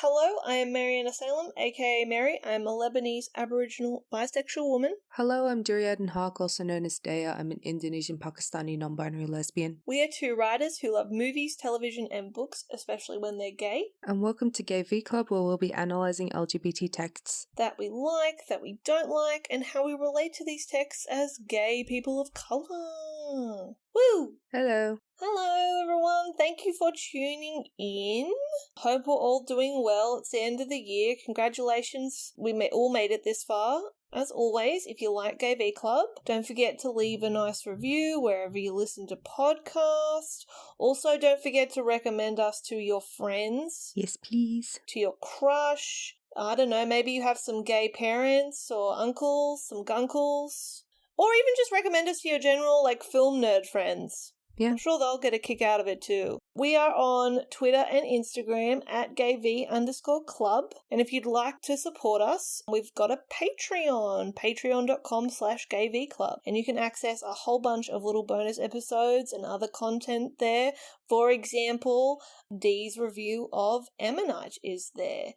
Hello, I am Mariana Salem, aka Mary. I am a Lebanese Aboriginal bisexual woman. Hello, I'm Duriadan Haq, also known as Daya. I'm an Indonesian Pakistani non-binary lesbian. We are two writers who love movies, television, and books, especially when they're gay. And welcome to Gay V Club, where we'll be analysing LGBT texts that we like, that we don't like, and how we relate to these texts as gay people of colour. Woo! Hello. Hello, everyone. Thank you for tuning in. Hope we're all doing well. It's the end of the year. Congratulations. We all made it this far. As always, if you like Gay V Club, don't forget to leave a nice review wherever you listen to podcasts. Also, don't forget to recommend us to your friends. Yes, please. To your crush. I don't know, maybe you have some gay parents or uncles, some gunkles. Or even just recommend us to your general, film nerd friends. Yeah. I'm sure they'll get a kick out of it too. We are on Twitter and Instagram at gayv_club. And if you'd like to support us, we've got a Patreon, patreon.com/gayvclub. And you can access a whole bunch of little bonus episodes and other content there. For example, Dee's review of Ammonite is there.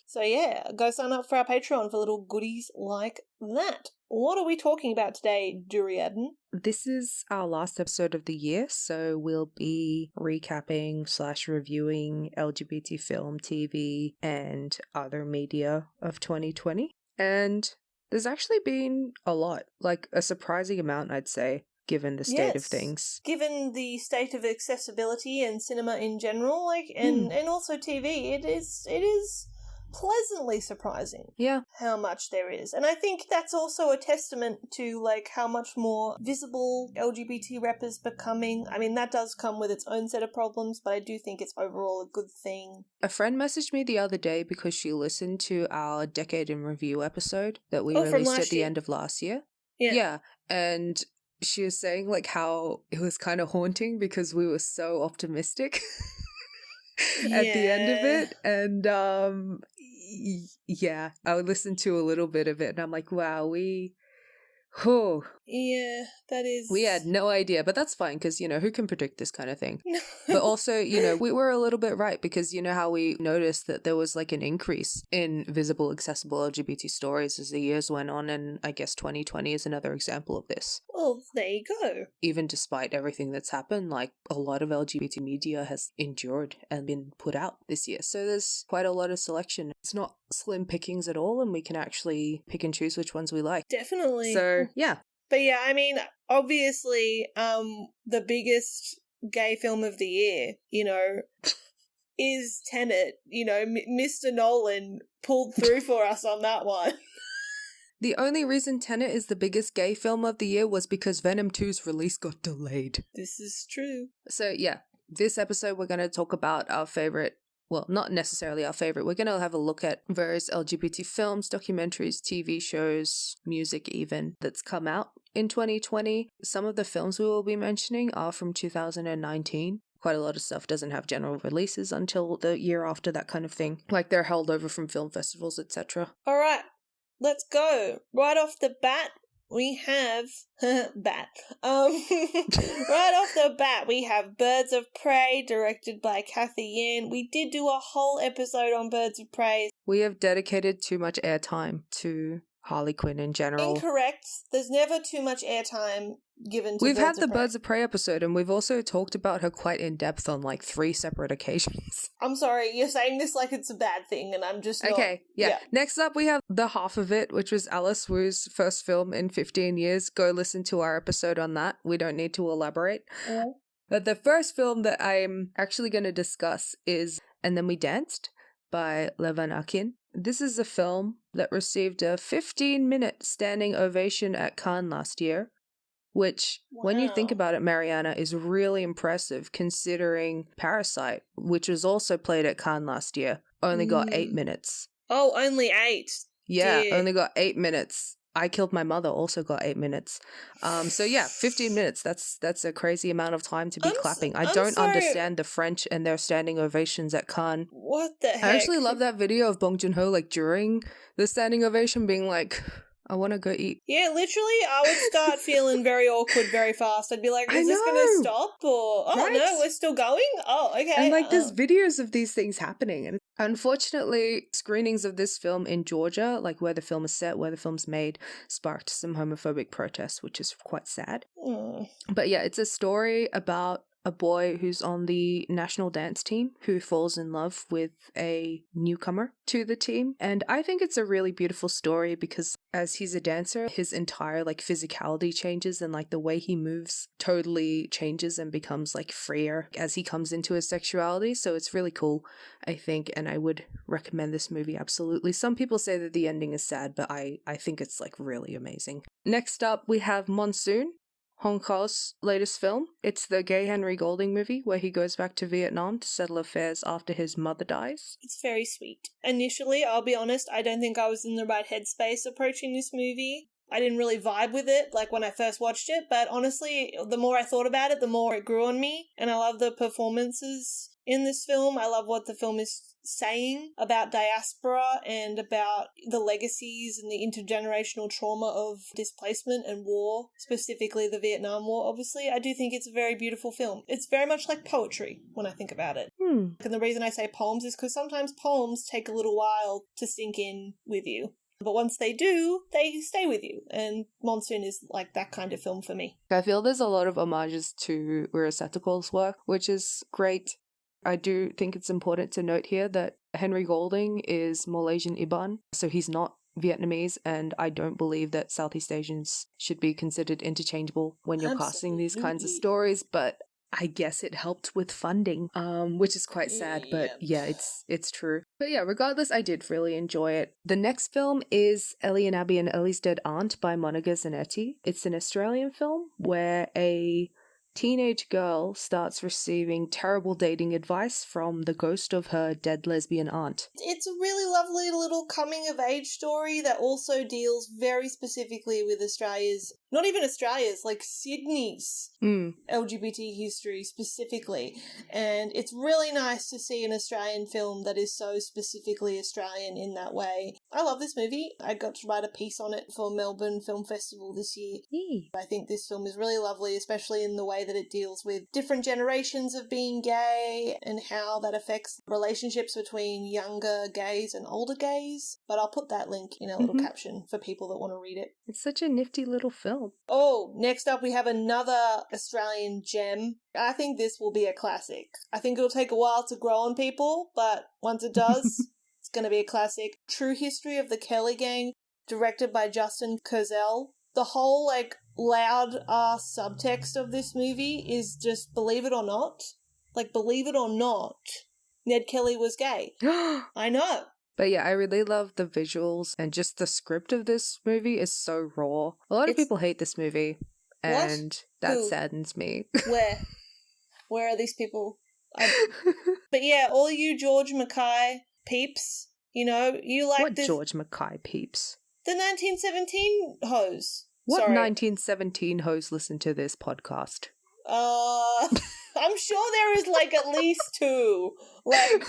So yeah, go sign up for our Patreon for little goodies like that. What are we talking about today, Duriadan? This is our last episode of the year, so we'll be recapping / reviewing LGBT film, TV, and other media of 2020. And there's actually been a lot, a surprising amount, I'd say, given the state of things. Given the state of accessibility and cinema in general, and also TV, it is pleasantly surprising how much there is. And I think that's also a testament to how much more visible LGBT rep is becoming. I mean, that does come with its own set of problems, but I do think it's overall a good thing. A friend messaged me the other day because she listened to our Decade in Review episode that we released at the end of last year. Yeah. And she was saying how it was kind of haunting because we were so optimistic at the end of it. And yeah, I would listen to a little bit of it and I'm like, wow, yeah, that is... We had no idea, but that's fine because, who can predict this kind of thing? But also, we were a little bit right because how we noticed that there was an increase in visible, accessible LGBT stories as the years went on, and I guess 2020 is another example of this. Well, there you go. Even despite everything that's happened, a lot of LGBT media has endured and been put out this year. So there's quite a lot of selection. It's not slim pickings at all, and we can actually pick and choose which ones we like. Definitely. So, yeah. But yeah, I mean, obviously, the biggest gay film of the year, is Tenet. Mr. Nolan pulled through for us on that one. The only reason Tenet is the biggest gay film of the year was because Venom 2's release got delayed. This is true. So yeah, this episode we're going to talk about our favorite, well, not necessarily our favorite, we're going to have a look at various LGBT films, documentaries, TV shows, music even, that's come out in 2020. Some of the films we will be mentioning are from 2019. Quite a lot of stuff doesn't have general releases until the year after, that kind of thing. They're held over from film festivals, etc. All right. Let's go. Right off the bat, we have... bat. Right off the bat, we have Birds of Prey, directed by Kathy Yan. We did do a whole episode on Birds of Prey. We have dedicated too much airtime to Harley Quinn in general. Incorrect. There's never too much airtime given to We've Birds had the of Prey. Birds of Prey episode, and we've also talked about her quite in depth on 3 separate occasions. I'm sorry, you're saying this like it's a bad thing, and I'm just not... Okay, yeah. Next up, we have The Half of It, which was Alice Wu's first film in 15 years. Go listen to our episode on that. We don't need to elaborate. Yeah. But the first film that I'm actually going to discuss is And Then We Danced by Levan Akin. This is a film that received a 15-minute standing ovation at Cannes last year, which, when you think about it, Mariana, is really impressive considering Parasite, which was also played at Cannes last year, only got 8 minutes. Oh, only 8? Yeah, Dear. only got 8 minutes. I Killed My Mother also got 8 minutes. So yeah, 15 minutes. That's a crazy amount of time to be clapping. I don't understand the French and their standing ovations at Cannes. What the heck? I actually love that video of Bong Joon-ho during the standing ovation being like, I want to go eat. Yeah, literally, I would start feeling very awkward very fast. I'd be like, is this going to stop? Or, oh, Right? no, we're still going? Oh, okay. And there's videos of these things happening. And Unfortunately, screenings of this film in Georgia, like where the film is set, where the film's made, sparked some homophobic protests, which is quite sad. But yeah, it's a story about a boy who's on the national dance team who falls in love with a newcomer to the team. And I think it's a really beautiful story because as he's a dancer, his entire like physicality changes and like the way he moves totally changes and becomes like freer as he comes into his sexuality. So it's really cool, I think, and I would recommend this movie absolutely. Some people say that the ending is sad, but I think it's like really amazing. Next up, we have Monsoon, Hong Kong's latest film. It's the gay Henry Golding movie where he goes back to Vietnam to settle affairs after his mother dies. It's very sweet. Initially, I'll be honest, I don't think I was in the right headspace approaching this movie. I didn't really vibe with it, like when I first watched it, but honestly, the more I thought about it, the more it grew on me, and I love the performances in this film. I love what the film is saying about diaspora and about the legacies and the intergenerational trauma of displacement and war, specifically the Vietnam War, obviously. I do think it's a very beautiful film. It's very much like poetry when I think about it. And the reason I say poems is because sometimes poems take a little while to sink in with you. But once they do, they stay with you. And Monsoon is like that kind of film for me. I feel there's a lot of homages to Uriasatikol's work, which is great. I do think it's important to note here that Henry Golding is Malaysian Iban, so he's not Vietnamese, and I don't believe that Southeast Asians should be considered interchangeable when you're casting these kinds of stories, but I guess it helped with funding, which is quite sad, but yeah, it's true. But yeah, regardless, I did really enjoy it. The next film is Ellie and Abbie and Ellie's Dead Aunt by Monica Zanetti. It's an Australian film where a teenage girl starts receiving terrible dating advice from the ghost of her dead lesbian aunt. It's a really lovely little coming-of-age story that also deals very specifically with Australia's, not even Australia's, like Sydney's LGBT history specifically. And it's really nice to see an Australian film that is so specifically Australian in that way. I love this movie. I got to write a piece on it for Melbourne Film Festival this year. I think this film is really lovely, especially in the way that it deals with different generations of being gay and how that affects relationships between younger gays and older gays. But I'll put that link in a little caption for people that want to read it. It's such a nifty little film. Oh, next up we have another Australian gem. I think this will be a classic. I think it'll take a while to grow on people, but once it does, it's going to be a classic. True History of the Kelly Gang, directed by Justin Kurzel. The whole, like, loud-ass subtext of this movie is just, believe it or not, Ned Kelly was gay. I know. But yeah, I really love the visuals and just the script of this movie is so raw. A lot of people hate this movie, and that saddens me. Where are these people? But yeah, all you George Mackay peeps, you know, you like what this... George Mackay peeps? The 1917 hose. What Sorry. 1917 hoes listen to this podcast? I'm sure there is like at least two. Like,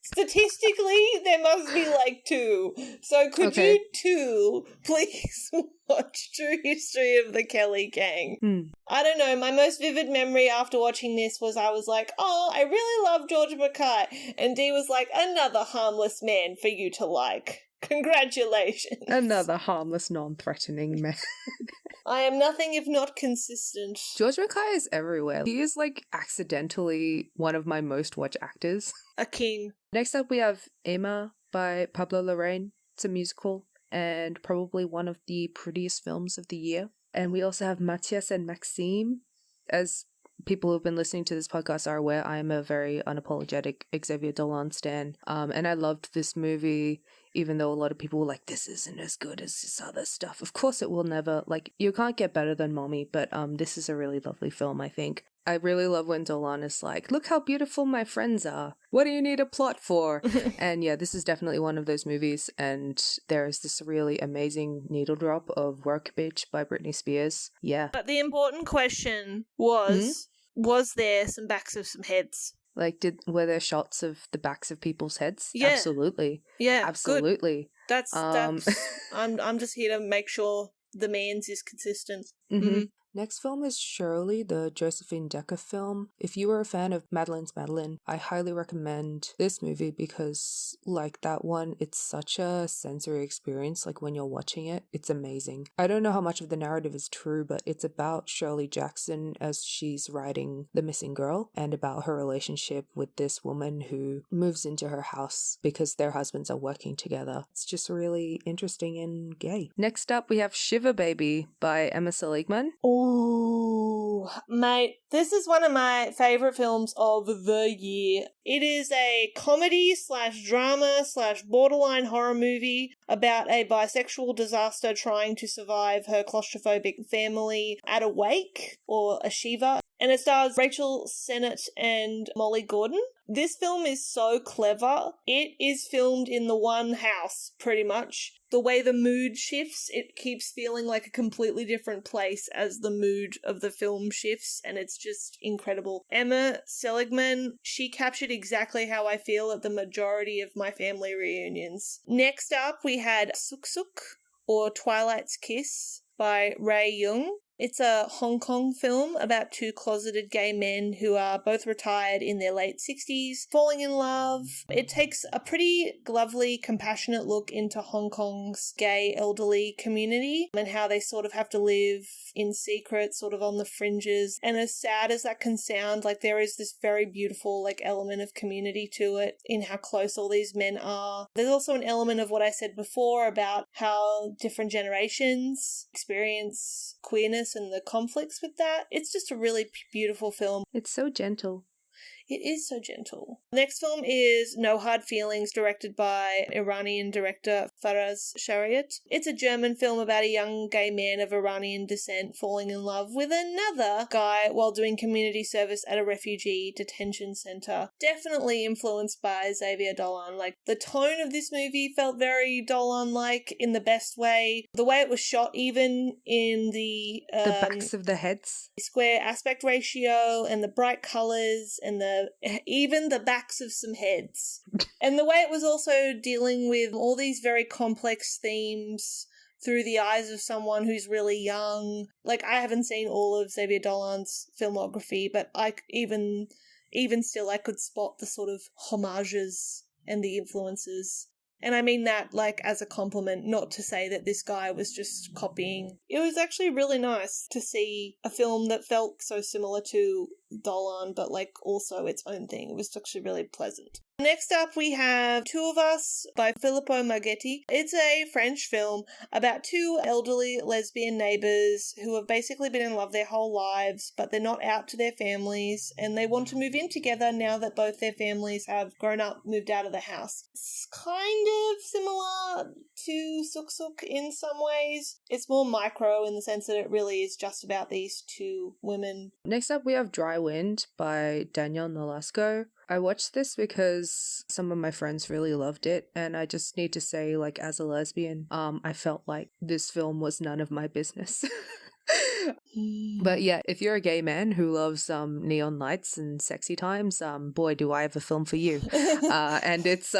statistically, there must be like two. So could you two please watch True History of the Kelly Gang? I don't know, my most vivid memory after watching this was I was like, oh, I really love George Mackay. And Dee was like, another harmless man for you to like. Congratulations. Another harmless, non-threatening man. I am nothing if not consistent. George Mackay is everywhere. He is like accidentally one of my most watched actors. A king. Next up we have Emma by Pablo Larraín. It's a musical and probably one of the prettiest films of the year. And we also have Matthias and Maxime. As people who've been listening to this podcast are aware, I am a very unapologetic Xavier Dolan stan. And I loved this movie, even though a lot of people were like, this isn't as good as this other stuff. Of course it will never, like, you can't get better than Mommy, but this is a really lovely film, I think. I really love when Dolan is like, look how beautiful my friends are. What do you need a plot for? And yeah, this is definitely one of those movies, and there is this really amazing needle drop of Work Bitch by Britney Spears. Yeah. But the important question was there some backs of some heads? Like, were there shots of the backs of people's heads? Yeah. Absolutely. Yeah. Absolutely. Good. That's I'm just here to make sure the man's is consistent. Next film is Shirley, the Josephine Decker film. If you are a fan of Madeline's Madeline, I highly recommend this movie because, like that one, it's such a sensory experience. Like when you're watching it, it's amazing. I don't know how much of the narrative is true, but it's about Shirley Jackson as she's writing The Missing Girl and about her relationship with this woman who moves into her house because their husbands are working together. It's just really interesting and gay. Next up, we have Shiva Baby by Emma Seligman. Ooh, mate, this is one of my favourite films of the year. It is a comedy / drama / borderline horror movie about a bisexual disaster trying to survive her claustrophobic family at a wake, or a Shiva, and it stars Rachel Sennett and Molly Gordon. This film is so clever. It is filmed in the one house, pretty much. The way the mood shifts, it keeps feeling like a completely different place as the mood of the film shifts, and it's just incredible. Emma Seligman, she captured exactly how I feel at the majority of my family reunions. Next up, we had Suk Suk, or Twilight's Kiss, by Ray Young. It's a Hong Kong film about two closeted gay men who are both retired in their late 60s, falling in love. It takes a pretty lovely, compassionate look into Hong Kong's gay elderly community and how they sort of have to live in secret, sort of on the fringes. And as sad as that can sound, like there is this very beautiful like element of community to it in how close all these men are. There's also an element of what I said before about how different generations experience queerness and the conflicts with that. It's just a really beautiful film. It's so gentle. It is so gentle. Next film is No Hard Feelings, directed by Iranian director Faraz Shariat. It's a German film about a young gay man of Iranian descent falling in love with another guy while doing community service at a refugee detention center. Definitely influenced by Xavier Dolan. Like, the tone of this movie felt very Dolan-like in the best way. The way it was shot, even in the backs of the heads. Square aspect ratio and the bright colours and even the backs of some heads. And the way it was also dealing with all these very complex themes through the eyes of someone who's really young. Like, I haven't seen all of Xavier Dolan's filmography, but even still I could spot the sort of homages and the influences. And I mean that, like, as a compliment, not to say that this guy was just copying. It was actually really nice to see a film that felt so similar to Dolan, but, like, also its own thing. It was actually really pleasant. Next up, we have Two of Us by Filippo Marghetti. It's a French film about two elderly lesbian neighbours who have basically been in love their whole lives, but they're not out to their families, and they want to move in together now that both their families have grown up, moved out of the house. It's kind of similar to Suk Suk in some ways. It's more micro in the sense that it really is just about these two women. Next up, we have Dry Wind by Daniel Nolasco. I watched this because some of my friends really loved it, and I just need to say, like, as a lesbian, I felt like this film was none of my business. But yeah, if you're a gay man who loves neon lights and sexy times, boy, do I have a film for you. And it's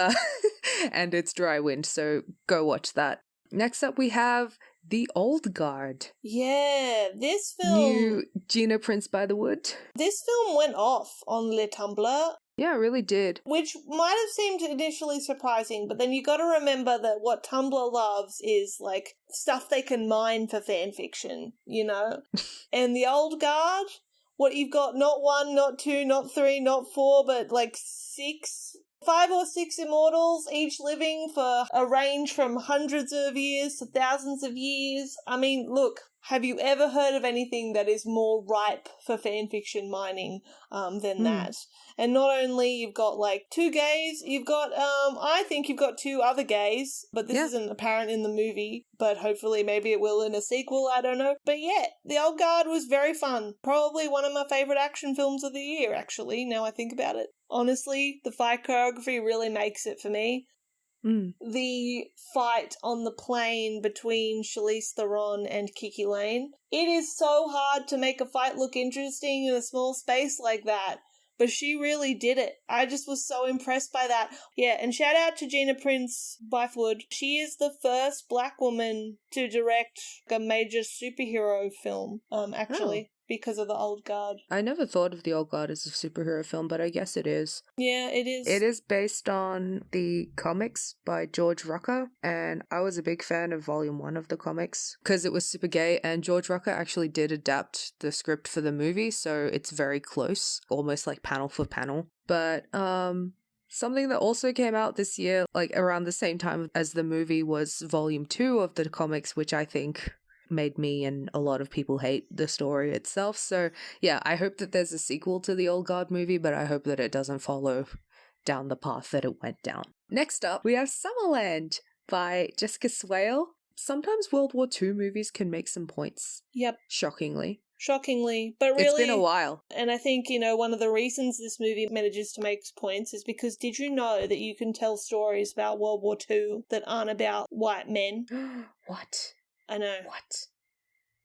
and it's Dry Wind, so go watch that. Next up, we have The Old Guard. Yeah, this film... New Gina Prince by the Wood. This film went off on Le Tumblr. Yeah, it really did. Which might have seemed initially surprising, but then you gotta remember that what Tumblr loves is, like, stuff they can mine for fanfiction, you know? And The Old Guard, what you've got, not 1, not 2, not 3, not 4, but, like, 5 or 6 immortals, each living for a range from hundreds of years to thousands of years. I mean, look, have you ever heard of anything that is more ripe for fanfiction mining than that? And not only you've got, like, 2 gays, you've got, I think you've got 2 other gays, but this isn't apparent in the movie, but hopefully maybe it will in a sequel, I don't know. But yeah, The Old Guard was very fun. Probably one of my favourite action films of the year, actually, now I think about it. Honestly, the fight choreography really makes it for me. The fight on the plane between Charlize Theron and Kiki Lane. It is so hard to make a fight look interesting in a small space like that. but she really did it. I just was so impressed by that. Yeah, and shout out to Gina Prince Bythewood. She is the first black woman to direct a major superhero film, actually. Because of the Old Guard. I never thought of the Old Guard as a superhero film, but I guess it is. Yeah, it is. It is based on the comics by George Rucker, and I was a big fan of Volume 1 of the comics because it was super gay, and George Rucker actually did adapt the script for the movie, so it's very close, almost like panel for panel. But, something that also came out this year, like around the same time as the movie, was Volume 2 of the comics, which I think made me and a lot of people hate the story itself. So yeah, I hope that there's a sequel to the Old Guard movie, but I hope that it doesn't follow down the path that it went down. Next up, we have Summerland by Jessica Swale. Sometimes World War II movies can make some points. Yep. Shockingly, but really... It's been a while. And I think, one of the reasons this movie manages to make points is because did you know that you can tell stories about World War II that aren't about white men? What? I know. What?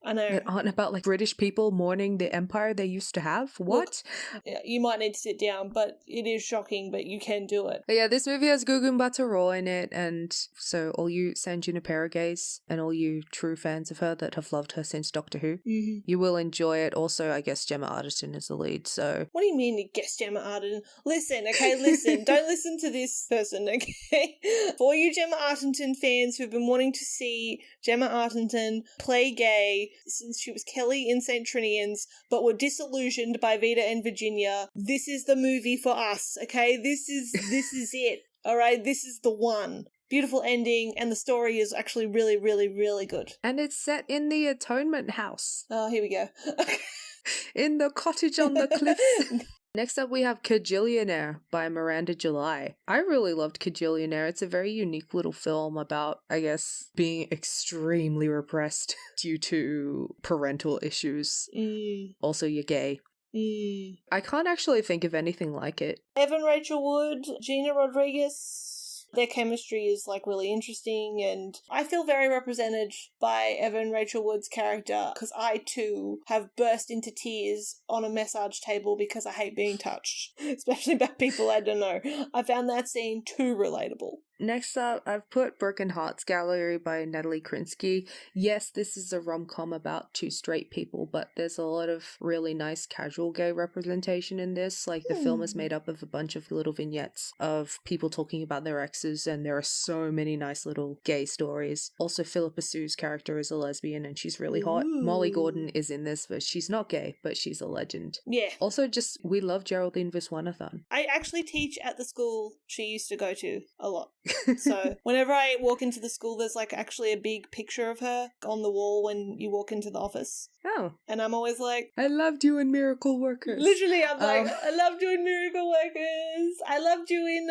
I know. That aren't about like British people mourning the empire they used to have? What? Look, you might need to sit down, but it is shocking, but you can do it. But yeah, this movie has Gugun Battle in it, and so all you San Junipero gays and all you true fans of her that have loved her since Doctor Who, you will enjoy it. Also, I guess Gemma Arterton is the lead, so... What do you mean you guess Gemma Arterton? Listen, okay, listen. Don't listen to this person, okay? For you Gemma Arterton fans who've been wanting to see Gemma Arterton play gay since she was Kelly in St. Trinian's, but were disillusioned by Vita and Virginia, this is the movie for us, okay? This is it, alright? This is the one. Beautiful ending, and the story is actually really, really, really good. And it's set in the Atonement House. Oh, here we go. In the cottage on the cliffs. Next up, we have Kajillionaire by Miranda July. I really loved Kajillionaire. It's a very unique little film about, I guess, being extremely repressed due to parental issues. Also, you're gay. I can't actually think of anything like it. Evan Rachel Wood, Gina Rodriguez. Their chemistry is really interesting, and I feel very represented by Evan Rachel Wood's character because I too have burst into tears on a massage table because I hate being touched, especially by people I don't know. I found that scene too relatable. Next up, I've put Broken Hearts Gallery by Natalie Krinsky. Yes, this is a rom-com about two straight people, but there's a lot of really nice casual gay representation in this. Like, the film is made up of a bunch of little vignettes of people talking about their exes, and there are so many nice little gay stories. Also, Philippa Sue's character is a lesbian, and she's really hot. Molly Gordon is in this, but she's not gay, but she's a legend. Yeah. Also, we love Geraldine Viswanathan. I actually teach at the school she used to go to a lot. So whenever I walk into the school, there's actually a big picture of her on the wall when you walk into the office. Oh. And I'm always like, I loved you in Miracle Workers. Literally, I'm like, I loved you in Miracle Workers. I loved you in,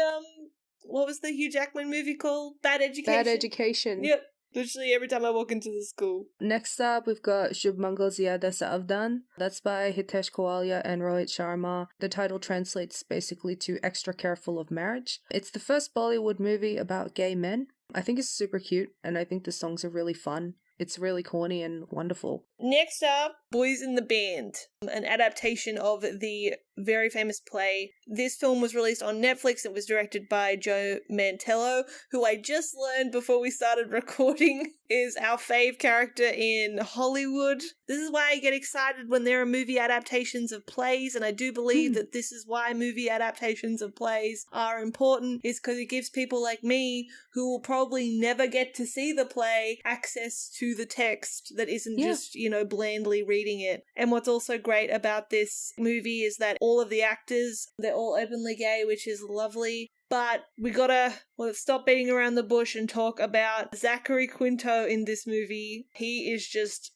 what was the Hugh Jackman movie called? Bad Education. Bad Education. Yep. Literally every time I walk into the school. Next up, we've got Shubh Mangal Zyada Saavdan. That's by Hitesh Kowalia and Rohit Sharma. The title translates basically to Extra Careful of Marriage. It's the first Bollywood movie about gay men. I think it's super cute, and I think the songs are really fun. It's really corny and wonderful. Next up, Boys in the Band, an adaptation of the very famous play. This film was released on Netflix. It was directed by Joe Mantello, who I just learned before we started recording is our fave character in Hollywood. This is why I get excited when there are movie adaptations of plays, and I do believe that this is why movie adaptations of plays are important, is because it gives people like me, who will probably never get to see the play, access to the text that isn't just, blandly reading it. And what's also great about this movie is that all of the actors, they're all openly gay, which is lovely. But we gotta stop beating around the bush and talk about Zachary Quinto in this movie. He is just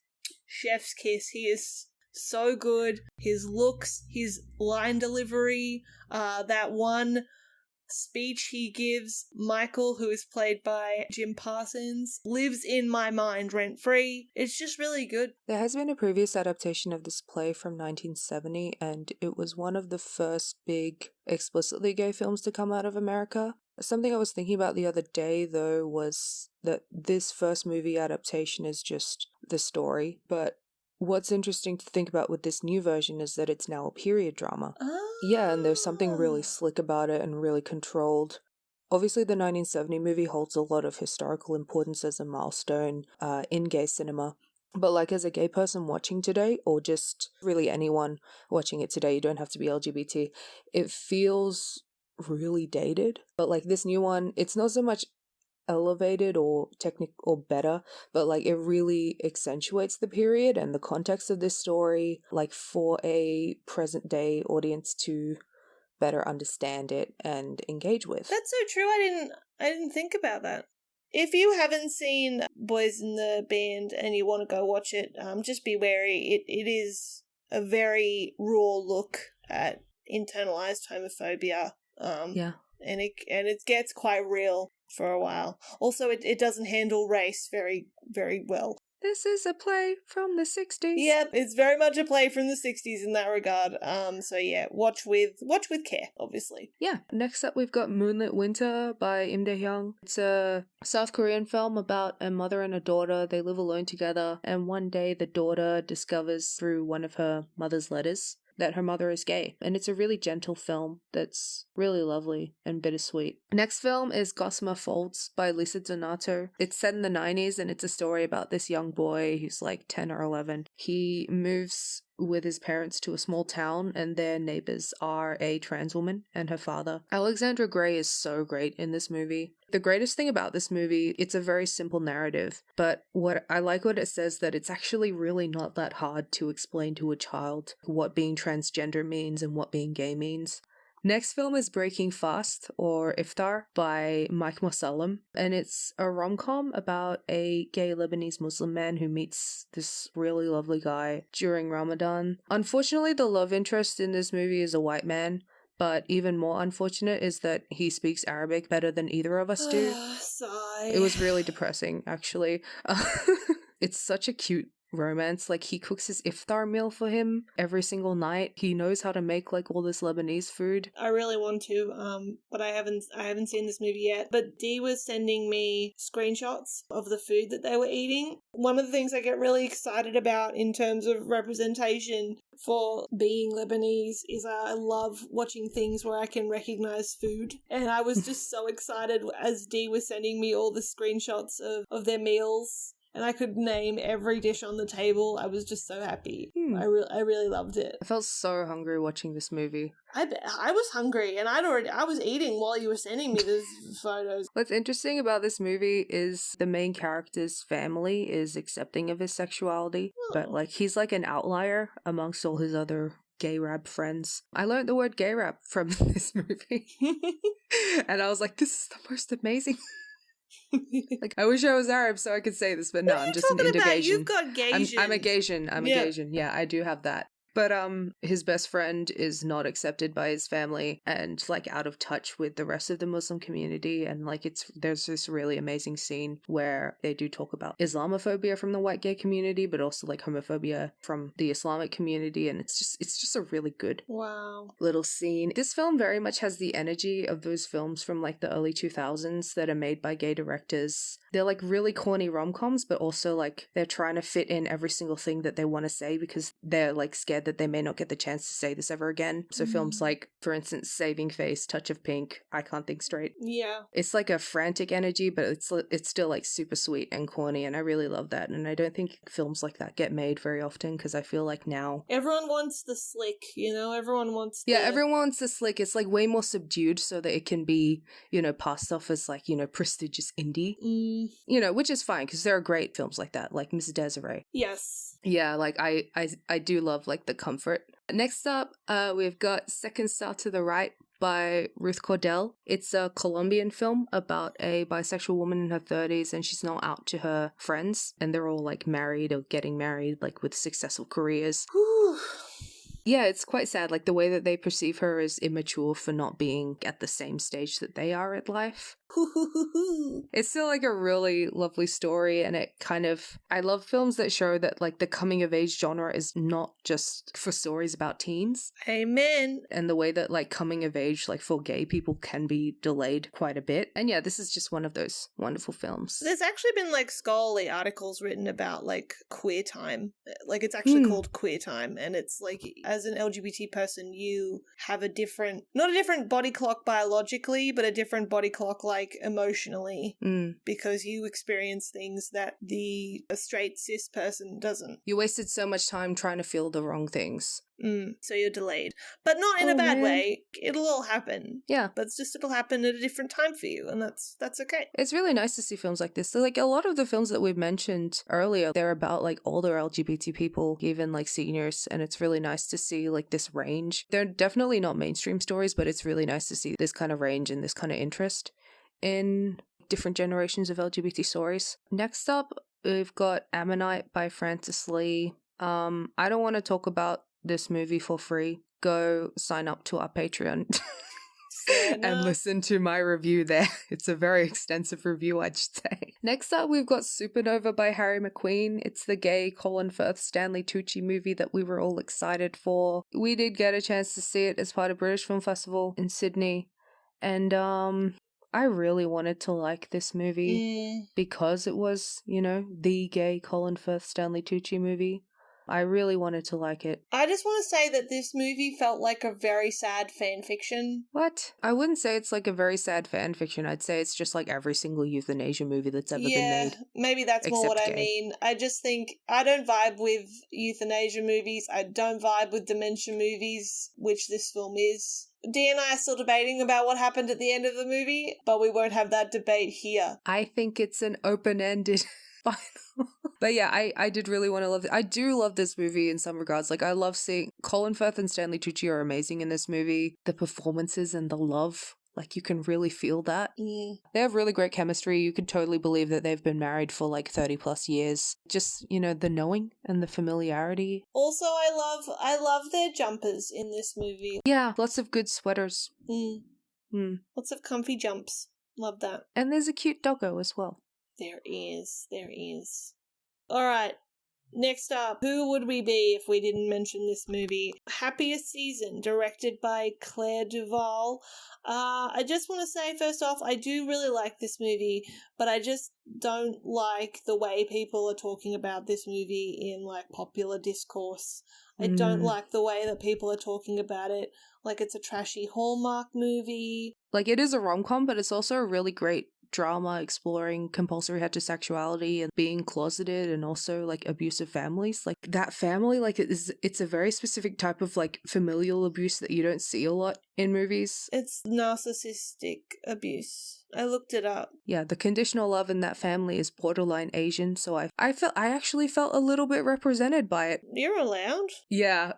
chef's kiss. He is so good. His looks, his line delivery, that one speech he gives Michael, who is played by Jim Parsons, lives in my mind rent-free. It's just really good. There has been a previous adaptation of this play from 1970, and it was one of the first big explicitly gay films to come out of America. Something I was thinking about the other day, though, was that this first movie adaptation is just the story, but what's interesting to think about with this new version is that it's now a period drama. Yeah, and there's something really slick about it and really controlled. Obviously, the 1970 movie holds a lot of historical importance as a milestone in gay cinema. But like as a gay person watching today, or just really anyone watching it today, you don't have to be LGBT, it feels really dated. But like this new one, it's not so much elevated or technical or better, but like it really accentuates the period and the context of this story, like for a present day audience to better understand it and engage with. That's so true. I didn't think about that. If you haven't seen Boys in the Band and you want to go watch it, just be wary. It is a very raw look at internalized homophobia. Yeah. And it gets quite real for a while. Also, it doesn't handle race very, very well. This is a play from the 60s. Yep, it's very much a play from the 60s in that regard. So yeah, watch with care, obviously. Yeah. Next up, we've got Moonlit Winter by Im Dae-hyung. It's a South Korean film about a mother and a daughter. They live alone together, and one day the daughter discovers through one of her mother's letters that her mother is gay. And it's a really gentle film that's really lovely and bittersweet. Next film is Gossamer Folds by Lisa Donato. It's set in the 90s and it's a story about this young boy who's like 10 or 11. He moves with his parents to a small town and their neighbors are a trans woman and her father. Alexandra Gray is so great in this movie. The greatest thing about this movie, it's a very simple narrative, but what it says that it's actually really not that hard to explain to a child what being transgender means and what being gay means. Next film is Breaking Fast, or Iftar, by Mike Mosallam, and it's a rom-com about a gay Lebanese Muslim man who meets this really lovely guy during Ramadan. Unfortunately, the love interest in this movie is a white man, but even more unfortunate is that he speaks Arabic better than either of us do. Sigh. It was really depressing, actually. It's such a cute romance. Like, he cooks his iftar meal for him every single night. He knows how to make like all this Lebanese food. I really want to, but I haven't seen this movie yet. But Dee was sending me screenshots of the food that they were eating. One of the things I get really excited about in terms of representation for being Lebanese is I love watching things where I can recognize food. And I was just so excited as Dee was sending me all the screenshots of their meals. And I could name every dish on the table. I was just so happy. I really loved it. I felt so hungry watching this movie. I was hungry, and I was eating while you were sending me those photos. What's interesting about this movie is the main character's family is accepting of his sexuality, but like he's like an outlier amongst all his other gay rap friends. I learned the word gay rap from this movie, and I was like, "This is the most amazing." Like, I wish I was Arab so I could say this, but no, I'm just an Indo-Gasian. You've got Gasian. I'm a Gasian. I'm a Gasian. Yeah, I do have that. But his best friend is not accepted by his family and like out of touch with the rest of the Muslim community, and like there's this really amazing scene where they do talk about Islamophobia from the white gay community, but also like homophobia from the Islamic community, and it's just a really good little scene. This film very much has the energy of those films from like the early 2000s that are made by gay directors. They're like really corny rom-coms, but also like they're trying to fit in every single thing that they want to say because they're like scared that they may not get the chance to say this ever again. So films like, for instance, Saving Face, Touch of Pink, I Can't Think Straight. Yeah. It's like a frantic energy, but it's still like super sweet and corny, and I really love that. And I don't think films like that get made very often because I feel like now everyone wants the slick, everyone wants everyone wants the slick. It's like way more subdued so that it can be, passed off as like, prestigious indie. Which is fine because there are great films like that, like Miss Desiree. Yes. Yeah, like I do love like the comfort. Next up, we've got Second Star to the Right by Ruth Cordell. It's a Colombian film about a bisexual woman in her 30s, and she's not out to her friends, and they're all like married or getting married, like with successful careers. Yeah, it's quite sad. Like the way that they perceive her as immature for not being at the same stage that they are at life. It's still like a really lovely story, and it kind of, I love films that show that like the coming of age genre is not just for stories about teens. Amen. And the way that like coming of age like for gay people can be delayed quite a bit. And yeah, this is just one of those wonderful films. There's actually been like scholarly articles written about like queer time. Like it's actually called queer time, and it's like as an LGBT person you have a different, not a different body clock biologically, but a different body clock like emotionally, because you experience things that a straight cis person doesn't. You wasted so much time trying to feel the wrong things. So you're delayed. But not in a bad way. It'll all happen. Yeah. But it's just it'll happen at a different time for you, and that's okay. It's really nice to see films like this. So, like, a lot of the films that we've mentioned earlier, they're about, like, older LGBT people, even, like, seniors, and it's really nice to see, like, this range. They're definitely not mainstream stories, but it's really nice to see this kind of range and this kind of interest in different generations of LGBT stories. Next up, we've got Ammonite by Francis Lee. I don't want to talk about this movie for free. Go sign up to our Patreon and listen to my review there. It's a very extensive review, I should say. Next up, we've got Supernova by Harry McQueen. It's the gay Colin Firth Stanley Tucci movie that we were all excited for. We did get a chance to see it as part of British Film Festival in Sydney, and I really wanted to like this movie because it was, you know, the gay Colin Firth Stanley Tucci movie. I really wanted to like it. I just want to say that this movie felt like a very sad fan fiction. What? I wouldn't say it's like a very sad fan fiction. I'd say it's just like every single euthanasia movie that's ever been made. Maybe that's more what I mean. I just think I don't vibe with euthanasia movies. I don't vibe with dementia movies, which this film is. Dee and I are still debating about what happened at the end of the movie, but we won't have that debate here. I think it's an open-ended final. But yeah, I did really want to love it. I do love this movie in some regards. Like, I love seeing Colin Firth and Stanley Tucci are amazing in this movie. The performances and the love, like, you can really feel that. They have really great chemistry. You could totally believe that they've been married for like 30 plus years. Just, you know, the knowing and the familiarity. Also, I love their jumpers in this movie. Yeah, lots of good sweaters. Lots of comfy jumps. Love that. And there's a cute doggo as well. There is. Alright, next up, who would we be if we didn't mention this movie? Happiest Season, directed by Claire Duvall. I just want to say, first off, I do really like this movie, but I just don't like the way people are talking about this movie in, like, popular discourse. I don't like the way that people are talking about it like it's a trashy Hallmark movie. Like, it is a rom-com, but it's also a really great drama exploring compulsory heterosexuality and being closeted and also like abusive families. Like that family, like it's a very specific type of like familial abuse that you don't see a lot in movies. It's narcissistic abuse. I looked it up. Yeah, the conditional love in that family is borderline Asian, so I actually felt a little bit represented by it. You're allowed. Yeah.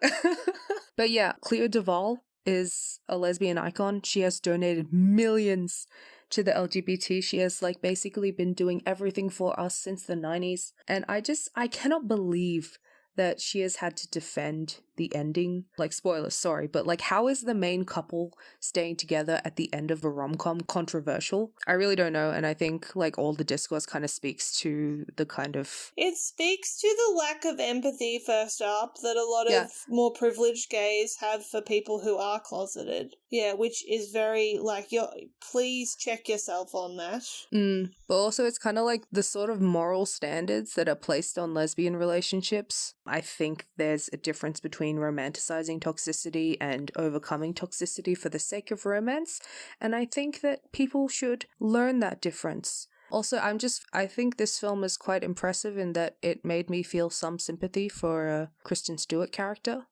But yeah, Claire Duvall is a lesbian icon. She has donated millions to the LGBT. She has like basically been doing everything for us since the 90s. And I cannot believe that she has had to defend the ending. Like, spoilers, sorry, but like, how is the main couple staying together at the end of a rom-com controversial? I really don't know, and I think like all the discourse kind of speaks to the kind of... It speaks to the lack of empathy, first up, that a lot of more privileged gays have for people who are closeted. Yeah, which is very, like, please check yourself on that. But also it's kind of like the sort of moral standards that are placed on lesbian relationships. I think there's a difference between romanticizing toxicity and overcoming toxicity for the sake of romance, and I think that people should learn that difference. Also, I think this film is quite impressive in that it made me feel some sympathy for a Kristen Stewart character.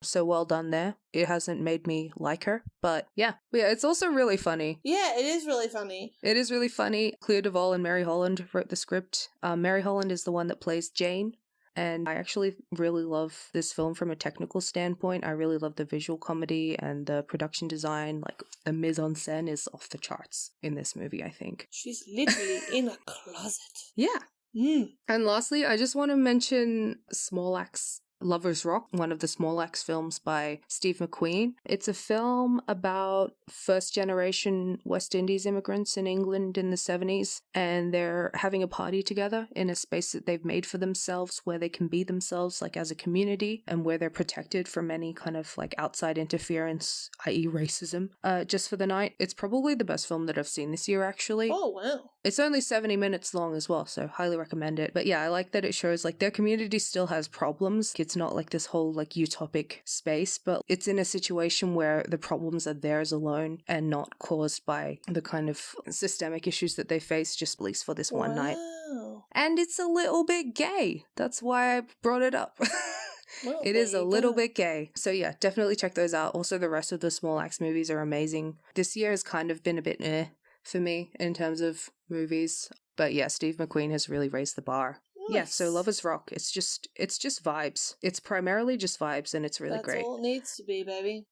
So well done there. It hasn't made me like her, but yeah, it's also really funny. Yeah, it is really funny. It is really funny. Claire Duvall and Mary Holland wrote the script. Mary Holland is the one that plays Jane. And I actually really love this film from a technical standpoint. I really love the visual comedy and the production design. Like, the mise-en-scène is off the charts in this movie, I think. She's literally in a closet. Yeah. And lastly, I just want to mention Small Axe Lover's Rock, one of the Small Axe films by Steve McQueen. It's a film about first-generation West Indies immigrants in England in the 70s, and they're having a party together in a space that they've made for themselves where they can be themselves, like, as a community, and where they're protected from any kind of, like, outside interference, i.e. racism, just for the night. It's probably the best film that I've seen this year, actually. Oh, wow. It's only 70 minutes long as well, so highly recommend it. But yeah, I like that it shows, like, their community still has problems. It's not like this whole, like, utopic space, but it's in a situation where the problems are theirs alone and not caused by the kind of systemic issues that they face, just at least for this one night. And it's a little bit gay. That's why I brought it up. Well, it is a little bit gay. So yeah, definitely check those out. Also, the rest of the Small Axe movies are amazing. This year has kind of been a bit for me in terms of movies. But yeah, Steve McQueen has really raised the bar. Nice. Yeah, so Lovers Rock. It's just vibes. It's primarily just vibes, and it's really great. That's all it needs to be, baby.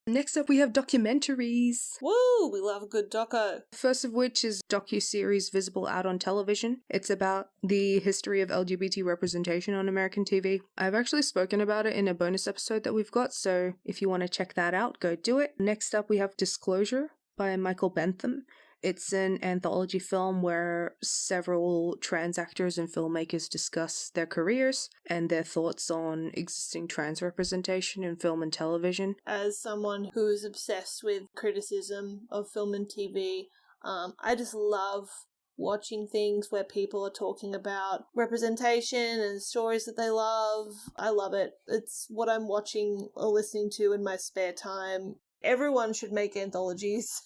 Next up, we have documentaries. Woo! We love a good doco. First of which is docu-series Visible Out on Television. It's about the history of LGBT representation on American TV. I've actually spoken about it in a bonus episode that we've got, so if you want to check that out, go do it. Next up, we have Disclosure by Michael Bentham. It's an anthology film where several trans actors and filmmakers discuss their careers and their thoughts on existing trans representation in film and television. As someone who is obsessed with criticism of film and TV, I just love watching things where people are talking about representation and stories that they love. I love it. It's what I'm watching or listening to in my spare time. Everyone should make anthologies.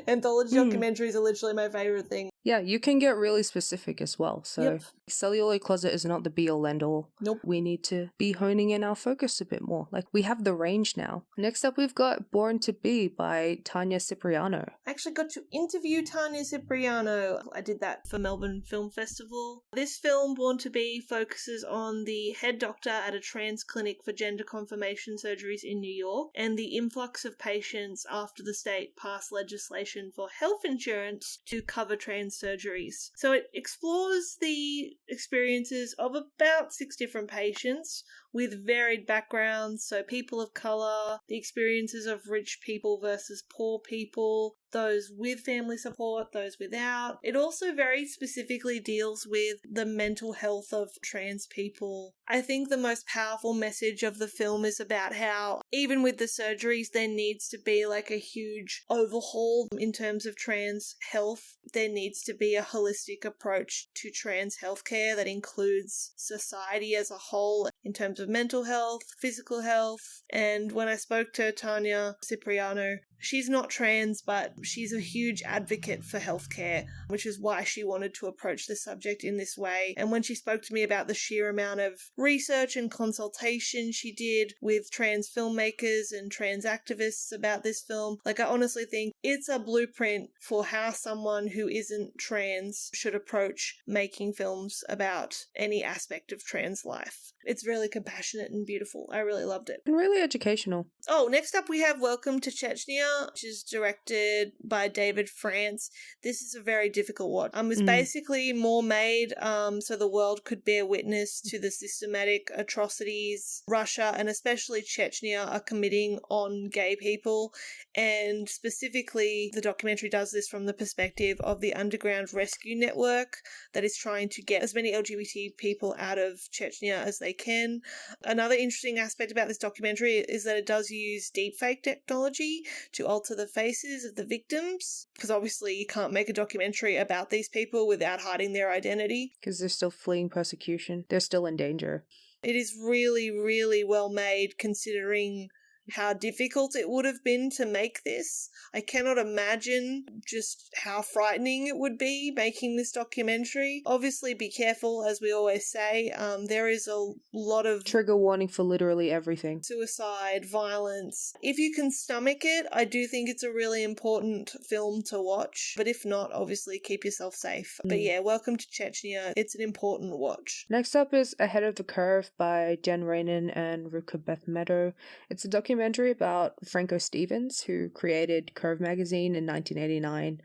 Anthology documentaries are literally my favorite thing. Yeah, you can get really specific as well. So Celluloid Closet is not the be-all end-all. Nope. We need to be honing in our focus a bit more. Like, we have the range now. Next up, we've got Born to Be by Tanya Cipriano. I actually got to interview Tanya Cipriano. I did that for Melbourne Film Festival. This film, Born to Be, focuses on the head doctor at a trans clinic for gender confirmation surgeries in New York and the influx of patients after the state passed legislation for health insurance to cover trans surgeries. So it explores the experiences of about 6 different patients with varied backgrounds, so people of colour, the experiences of rich people versus poor people, those with family support, those without. It also very specifically deals with the mental health of trans people. I think the most powerful message of the film is about how even with the surgeries there needs to be like a huge overhaul in terms of trans health. There needs to be a holistic approach to trans healthcare that includes society as a whole in terms of mental health, physical health. And when I spoke to Tanya Cipriano, she's not trans, but she's a huge advocate for healthcare, which is why she wanted to approach the subject in this way. And when she spoke to me about the sheer amount of research and consultation she did with trans filmmakers and trans activists about this film, like, I honestly think it's a blueprint for how someone who isn't trans should approach making films about any aspect of trans life. It's really compassionate and beautiful. I really loved it. And really educational. Oh, next up we have Welcome to Chechnya, which is directed by David France. This is a very difficult watch. It's basically more made so the world could bear witness to the systematic atrocities Russia and especially Chechnya are committing on gay people. And specifically, the documentary does this from the perspective of the underground rescue network that is trying to get as many LGBT people out of Chechnya as they can. Another interesting aspect about this documentary is that it does use deepfake technology to alter the faces of the victims, because obviously you can't make a documentary about these people without hiding their identity. Because they're still fleeing persecution. They're still in danger. It is really, really well made considering how difficult it would have been to make this. I cannot imagine just how frightening it would be making this documentary. Obviously, be careful, as we always say. There is a lot of trigger warning for literally everything. Suicide, violence. If you can stomach it, I do think it's a really important film to watch. But if not, obviously keep yourself safe. But yeah, Welcome to Chechnya. It's an important watch. Next up is Ahead of the Curve by Jen Rainan and Ruka Beth Meadow. It's a documentary about Franco Stevens, who created Curve magazine in 1989.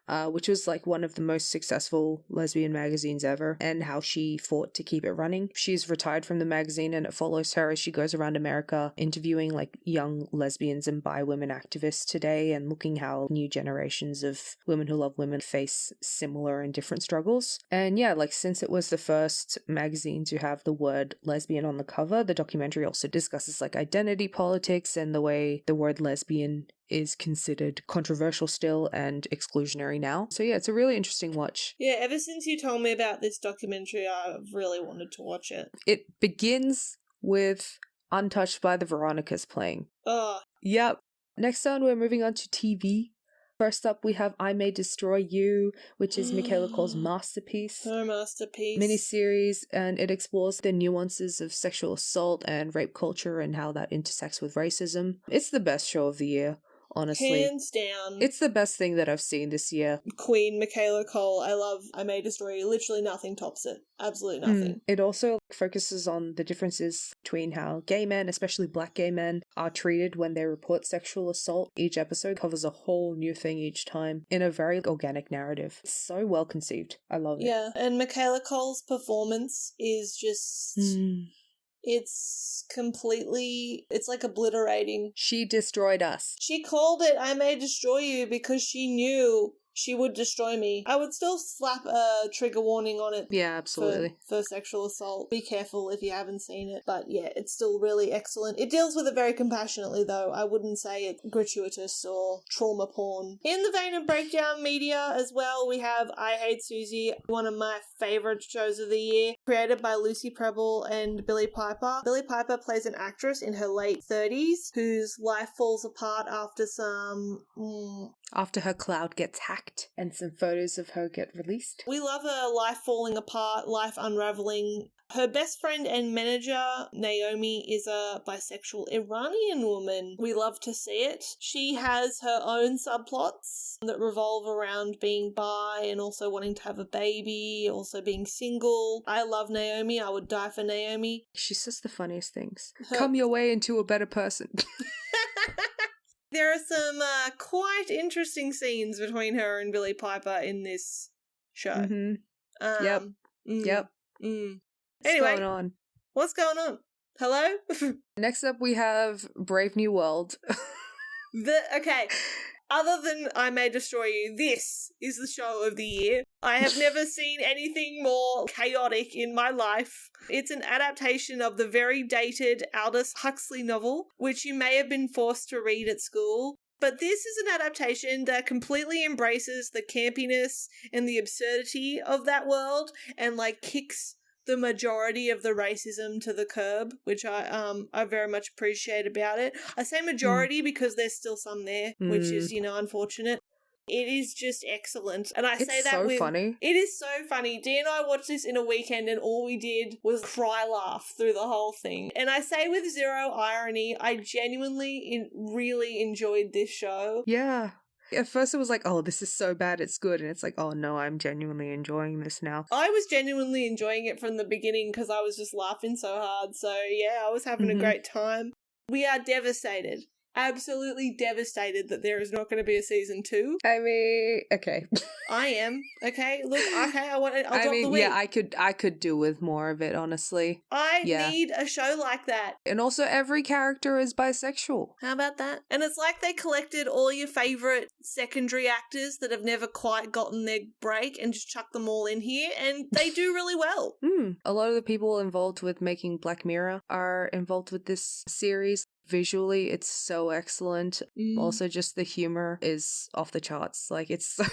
which was like one of the most successful lesbian magazines ever, and how she fought to keep it running. She's retired from the magazine, and it follows her as she goes around America interviewing like young lesbians and bi women activists today, and looking how new generations of women who love women face similar and different struggles. And yeah, like since it was the first magazine to have the word lesbian on the cover, the documentary also discusses like identity politics and the way the word lesbian is considered controversial still and exclusionary now. So yeah, it's a really interesting watch. Yeah, ever since you told me about this documentary, I've really wanted to watch it. It begins with Untouched by the Veronicas playing. Oh. Yep. Next on, we're moving on to TV. First up, we have I May Destroy You, which is Michaela Cole's masterpiece. Her masterpiece. Miniseries, and it explores the nuances of sexual assault and rape culture and how that intersects with racism. It's the best show of the year, honestly. Hands down. It's the best thing that I've seen this year. Queen Michaela Cole. I love I May Destroy You. Literally nothing tops it. Absolutely nothing. It also focuses on the differences between how gay men, especially black gay men, are treated when they report sexual assault. Each episode covers a whole new thing each time in a very organic narrative. It's so well conceived. I love it. Yeah, and Michaela Cole's performance is just... It's completely... It's like obliterating. She destroyed us. She called it I May Destroy You because she knew she would destroy me. I would still slap a trigger warning on it. Yeah, absolutely. For sexual assault. Be careful if you haven't seen it. But yeah, it's still really excellent. It deals with it very compassionately though. I wouldn't say it's gratuitous or trauma porn. In the vein of breakdown media as well, we have I Hate Suzie, one of my favourite shows of the year, created by Lucy Preble and Billie Piper. Billie Piper plays an actress in her late 30s whose life falls apart after after her cloud gets hacked and some photos of her get released. We love her life falling apart, life unraveling. Her best friend and manager, Naomi, is a bisexual Iranian woman. We love to see it. She has her own subplots that revolve around being bi and also wanting to have a baby, also being single. I love Naomi. I would die for Naomi. She says the funniest things. Come your way into a better person. There are some quite interesting scenes between her and Billie Piper in this show. Mm-hmm. Yep. Anyway, what's going on? Hello? Next up, we have Brave New World. Okay. Other than I May Destroy You, this is the show of the year. I have never seen anything more chaotic in my life. It's an adaptation of the very dated Aldous Huxley novel, which you may have been forced to read at school. But this is an adaptation that completely embraces the campiness and the absurdity of that world and kicks the majority of the racism to the curb, which I very much appreciate about it. I say majority because there's still some there, which is, unfortunate. It is just excellent. And it's so funny. It is so funny. Dee and I watched this in a weekend and all we did was cry laugh through the whole thing. And I say with zero irony, I genuinely really enjoyed this show. Yeah. At first it was like, oh, this is so bad, it's good. And it's like, oh no, I'm genuinely enjoying this now. I was genuinely enjoying it from the beginning because I was just laughing so hard. So yeah, I was having a great time. We are devastated. Absolutely devastated that there is not going to be a season 2. I mean, okay. I am. Okay, look, okay, I'll drop the wig. Yeah, I could do with more of it, honestly. I need a show like that. And also every character is bisexual. How about that? And it's like they collected all your favourite secondary actors that have never quite gotten their break and just chucked them all in here, and they do really well. A lot of the people involved with making Black Mirror are involved with this series. Visually, it's so excellent. Also, just the humor is off the charts. It's so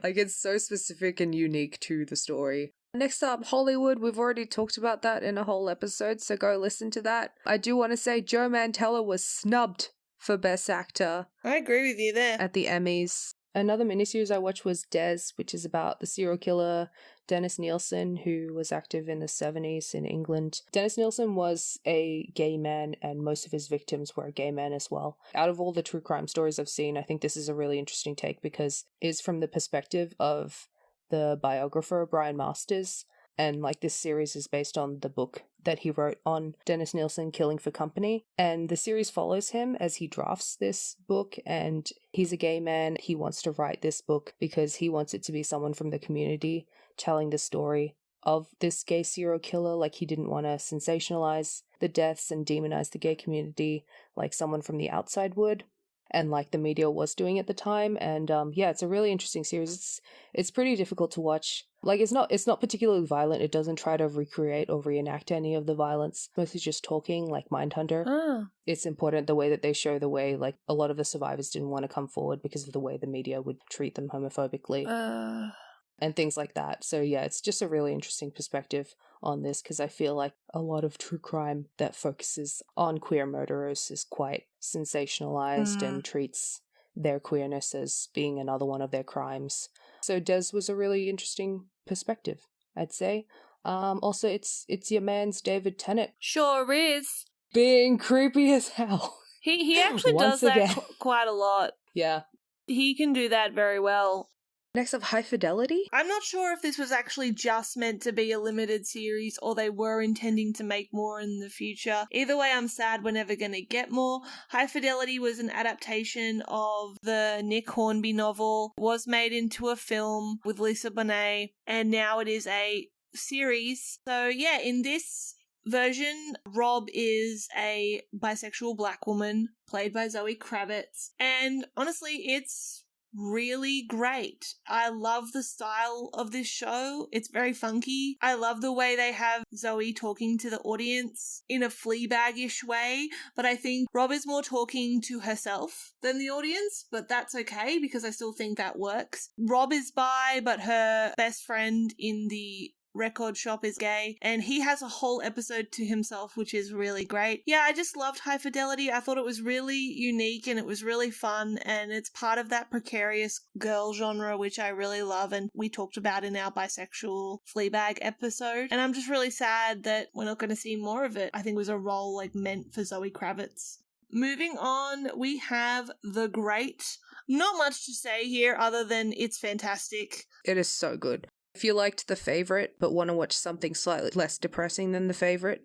it's so specific and unique to the story. Next up, Hollywood. We've already talked about that in a whole episode, so go listen to that. I do want to say Joe Mantello was snubbed for Best Actor. I agree with you there. At the Emmys. Another miniseries I watched was Des, which is about the serial killer Dennis Nielsen, who was active in the 70s in England. Dennis Nielsen was a gay man, and most of his victims were gay men as well. Out of all the true crime stories I've seen, I think this is a really interesting take because it's from the perspective of the biographer, Brian Masters. And like this series is based on the book that he wrote on Dennis Nielsen Killing for Company. And the series follows him as he drafts this book, and he's a gay man. He wants to write this book because he wants it to be someone from the community telling the story of this gay serial killer. Like, he didn't want to sensationalize the deaths and demonize the gay community like someone from the outside would, and like the media was doing at the time. And yeah, it's a really interesting series. It's pretty difficult to watch. Like, it's not particularly violent. It doesn't try to recreate or reenact any of the violence. Mostly just talking, like Mindhunter. It's important the way that they show the way like a lot of the survivors didn't want to come forward because of the way the media would treat them homophobically. And things like that. So yeah, it's just a really interesting perspective on this, because I feel like a lot of true crime that focuses on queer murderers is quite sensationalized and treats their queerness as being another one of their crimes. So Des was a really interesting perspective, I'd say. Also, it's your man's David Tennant. Sure is. Being creepy as hell. He actually does that quite a lot. Yeah. He can do that very well. Next up, High Fidelity. I'm not sure if this was actually just meant to be a limited series or they were intending to make more in the future. Either way, I'm sad we're never going to get more. High Fidelity was an adaptation of the Nick Hornby novel, was made into a film with Lisa Bonet, and now it is a series. So yeah, in this version, Rob is a bisexual black woman played by Zoe Kravitz, and honestly, it's really great. I love the style of this show. It's very funky. I love the way they have Zoe talking to the audience in a Fleabag-ish way, but I think Rob is more talking to herself than the audience, but that's okay because I still think that works. Rob is bi, but her best friend in the record shop is gay, and he has a whole episode to himself, which is really great. Yeah, I just loved High Fidelity. I thought it was really unique and it was really fun, and it's part of that precarious girl genre, which I really love, and we talked about in our bisexual Fleabag episode. And I'm just really sad that we're not going to see more of it. I think it was a role like meant for Zoe Kravitz. Moving on, we have The Great. Not much to say here other than it's fantastic. It is so good. If you liked The Favourite but want to watch something slightly less depressing than The Favourite,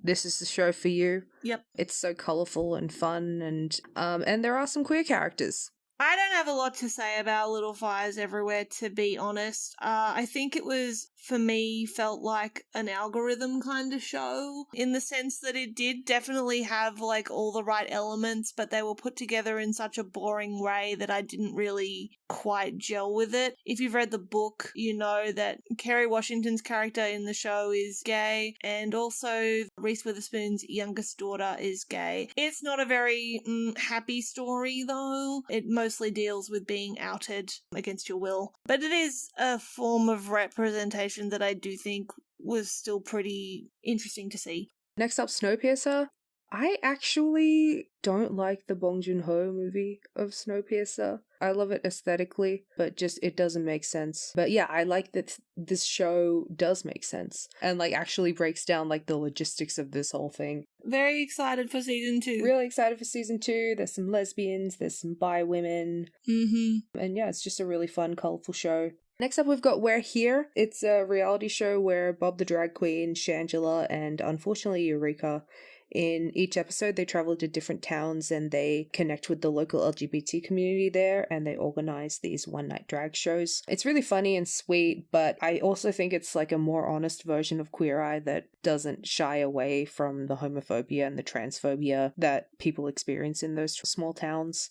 this is the show for you. Yep. It's so colourful and fun, and there are some queer characters. I don't have a lot to say about Little Fires Everywhere, to be honest. I think it was, for me, felt like an algorithm kind of show, in the sense that it did definitely have, like, all the right elements, but they were put together in such a boring way that I didn't really quite gel with it. If you've read the book, you know that Kerry Washington's character in the show is gay, and also Reese Witherspoon's youngest daughter is gay. It's not a very happy story, though. It mostly deals with being outed against your will. But it is a form of representation that I do think was still pretty interesting to see. Next up, Snowpiercer. I actually don't like the Bong Joon-ho movie of Snowpiercer. I love it aesthetically, but just it doesn't make sense. But yeah, I like that this show does make sense and like actually breaks down like the logistics of this whole thing. Very excited for season 2. Really excited for season 2. There's some lesbians, there's some bi women. And yeah, it's just a really fun, colourful show. Next up, we've got We're Here. It's a reality show where Bob the Drag Queen, Shangela, and unfortunately Eureka, in each episode they travel to different towns and they connect with the local LGBT community there, and they organize these one-night drag shows. It's really funny and sweet, but I also think it's like a more honest version of Queer Eye that doesn't shy away from the homophobia and the transphobia that people experience in those small towns.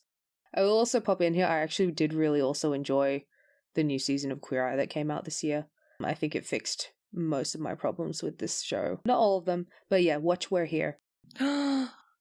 I will also pop in here, I actually did really also enjoy the new season of Queer Eye that came out this year. I think it fixed most of my problems with this show. Not all of them, but yeah, watch We're Here.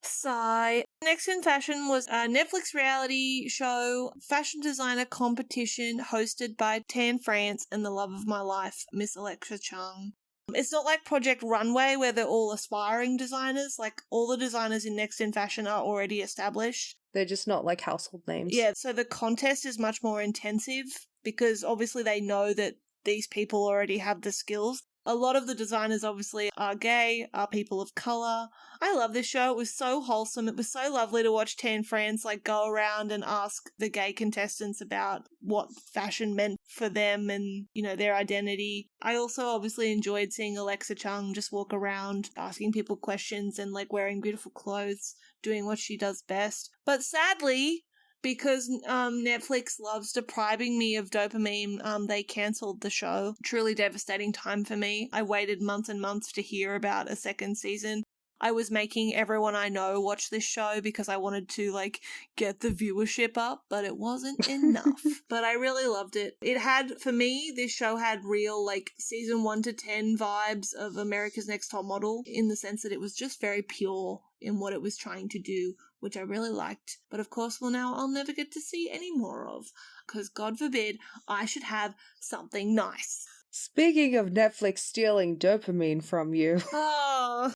Sigh. Next in Fashion was a Netflix reality show, fashion designer competition hosted by Tan France and the love of my life, Miss Alexa Chung. It's not like Project Runway where they're all aspiring designers. Like, all the designers in Next in Fashion are already established. They're just not like household names. Yeah, so the contest is much more intensive because obviously they know that these people already have the skills. A lot of the designers obviously are gay, are people of colour. I love this show. It was so wholesome. It was so lovely to watch 10 friends like go around and ask the gay contestants about what fashion meant for them and, you know, their identity. I also obviously enjoyed seeing Alexa Chung just walk around asking people questions and like wearing beautiful clothes, doing what she does best. But sadly, because Netflix loves depriving me of dopamine, they cancelled the show. Truly devastating time for me. I waited months and months to hear about a second season. I was making everyone I know watch this show because I wanted to, like, get the viewership up, but it wasn't enough. But I really loved it. It had, for me, this show had real, like, season 1 to 10 vibes of America's Next Top Model, in the sense that it was just very pure in what it was trying to do, which I really liked. But of course, well, now I'll never get to see any more of, because God forbid I should have something nice. Speaking of Netflix stealing dopamine from you, Oh.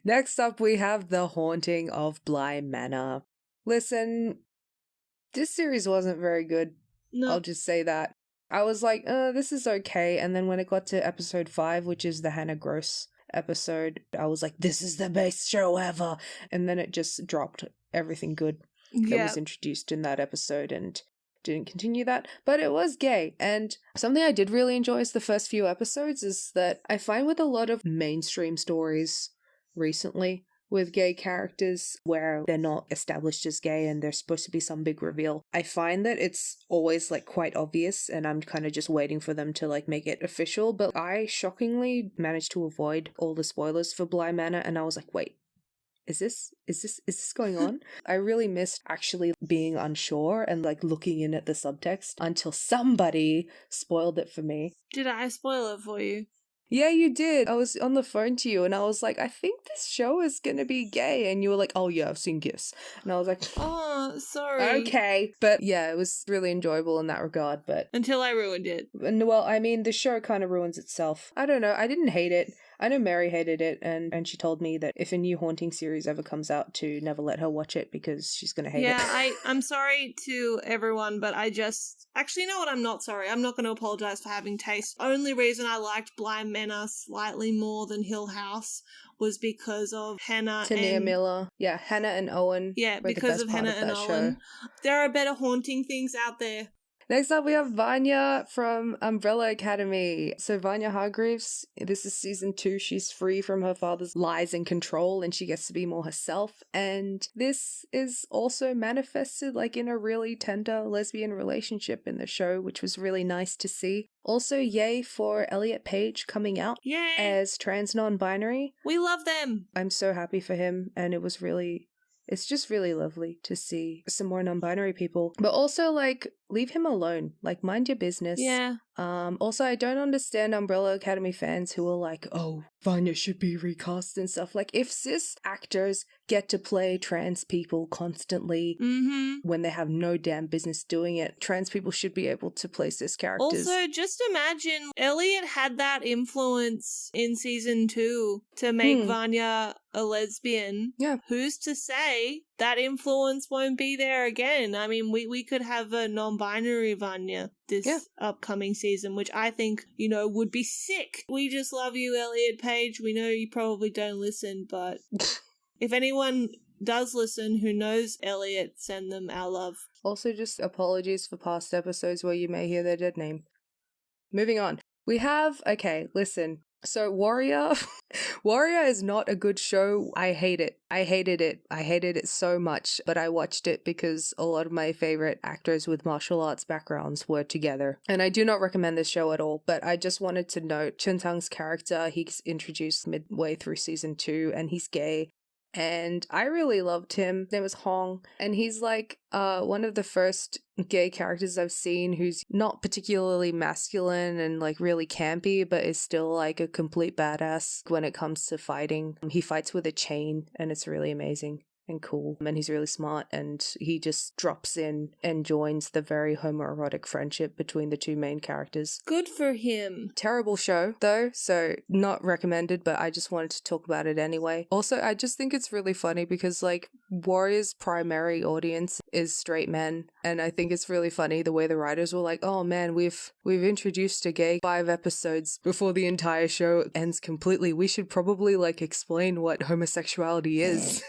Next up we have The Haunting of Bly Manor. Listen, this series wasn't very good. No. I'll just say that. I was like, this is okay. And then when it got to episode 5, which is the Hannah Gross episode, I was like, this is the best show ever. And then it just dropped everything good that was introduced in that episode and didn't continue that. But it was gay. And something I did really enjoy is the first few episodes is that I find with a lot of mainstream stories recently with gay characters where they're not established as gay and there's supposed to be some big reveal, I find that it's always like quite obvious and I'm kind of just waiting for them to like make it official. But I shockingly managed to avoid all the spoilers for Bly Manor and I was like, wait, is this going on? I really missed actually being unsure and like looking in at the subtext until somebody spoiled it for me. Did I spoil it for you? Yeah, you did. I was on the phone to you and I was like, I think this show is gonna be gay. And you were like, oh yeah, I've seen gifs. And I was like, oh, sorry. Okay. But yeah, it was really enjoyable in that regard. But until I ruined it. And well, I mean, the show kind of ruins itself. I don't know. I didn't hate it. I know Mary hated it, and she told me that if a new Haunting series ever comes out, to never let her watch it because she's going to hate it. Yeah, I'm sorry to everyone, but I just... Actually, you know what? I'm not sorry. I'm not going to apologize for having taste. Only reason I liked Bly Manor slightly more than Hill House was because of Hannah Tania and... Miller. Yeah, Hannah and Owen. Yeah, because of Hannah and Owen. There are better haunting things out there. Next up, we have Vanya from Umbrella Academy. So Vanya Hargreaves, this is season 2. She's free from her father's lies and control, and she gets to be more herself. And this is also manifested like in a really tender lesbian relationship in the show, which was really nice to see. Also, yay for Elliot Page coming out as trans non-binary. We love them. I'm so happy for him, and it's just really lovely to see some more non-binary people. But also, like, leave him alone. Like, mind your business. Yeah. Also, I don't understand Umbrella Academy fans who are like, oh, Vanya should be recast and stuff. Like, if cis actors get to play trans people constantly when they have no damn business doing it, trans people should be able to play cis characters. Also, just imagine Elliot had that influence in season 2 to make Vanya a lesbian. Yeah. Who's to say that influence won't be there again? I mean, we could have a non-binary Vanya this upcoming season, which I think, would be sick. We just love you, Elliot Page. We know you probably don't listen, but if anyone does listen who knows Elliot, send them our love. Also, just apologies for past episodes where you may hear their dead name. Moving on. We have, listen. So Warrior is not a good show. I hate it. I hated it so much, but I watched it because a lot of my favorite actors with martial arts backgrounds were together. And I do not recommend this show at all, but I just wanted to note Chen Tang's character. He's introduced midway through season 2 and he's gay. And I really loved him. His name was Hong. And he's like one of the first gay characters I've seen who's not particularly masculine and like really campy, but is still like a complete badass when it comes to fighting. He fights with a chain and it's really amazing. and cool, and he's really smart, and he just drops in and joins the very homoerotic friendship between the two main characters. Good for him. Terrible show, though, so not recommended, but I just wanted to talk about it anyway. Also, I just think it's really funny because, like, Warrior's primary audience is straight men, and I think it's really funny the way the writers were like, oh man, we've introduced a gay 5 episodes before the entire show ends completely. We should probably, like, explain what homosexuality is.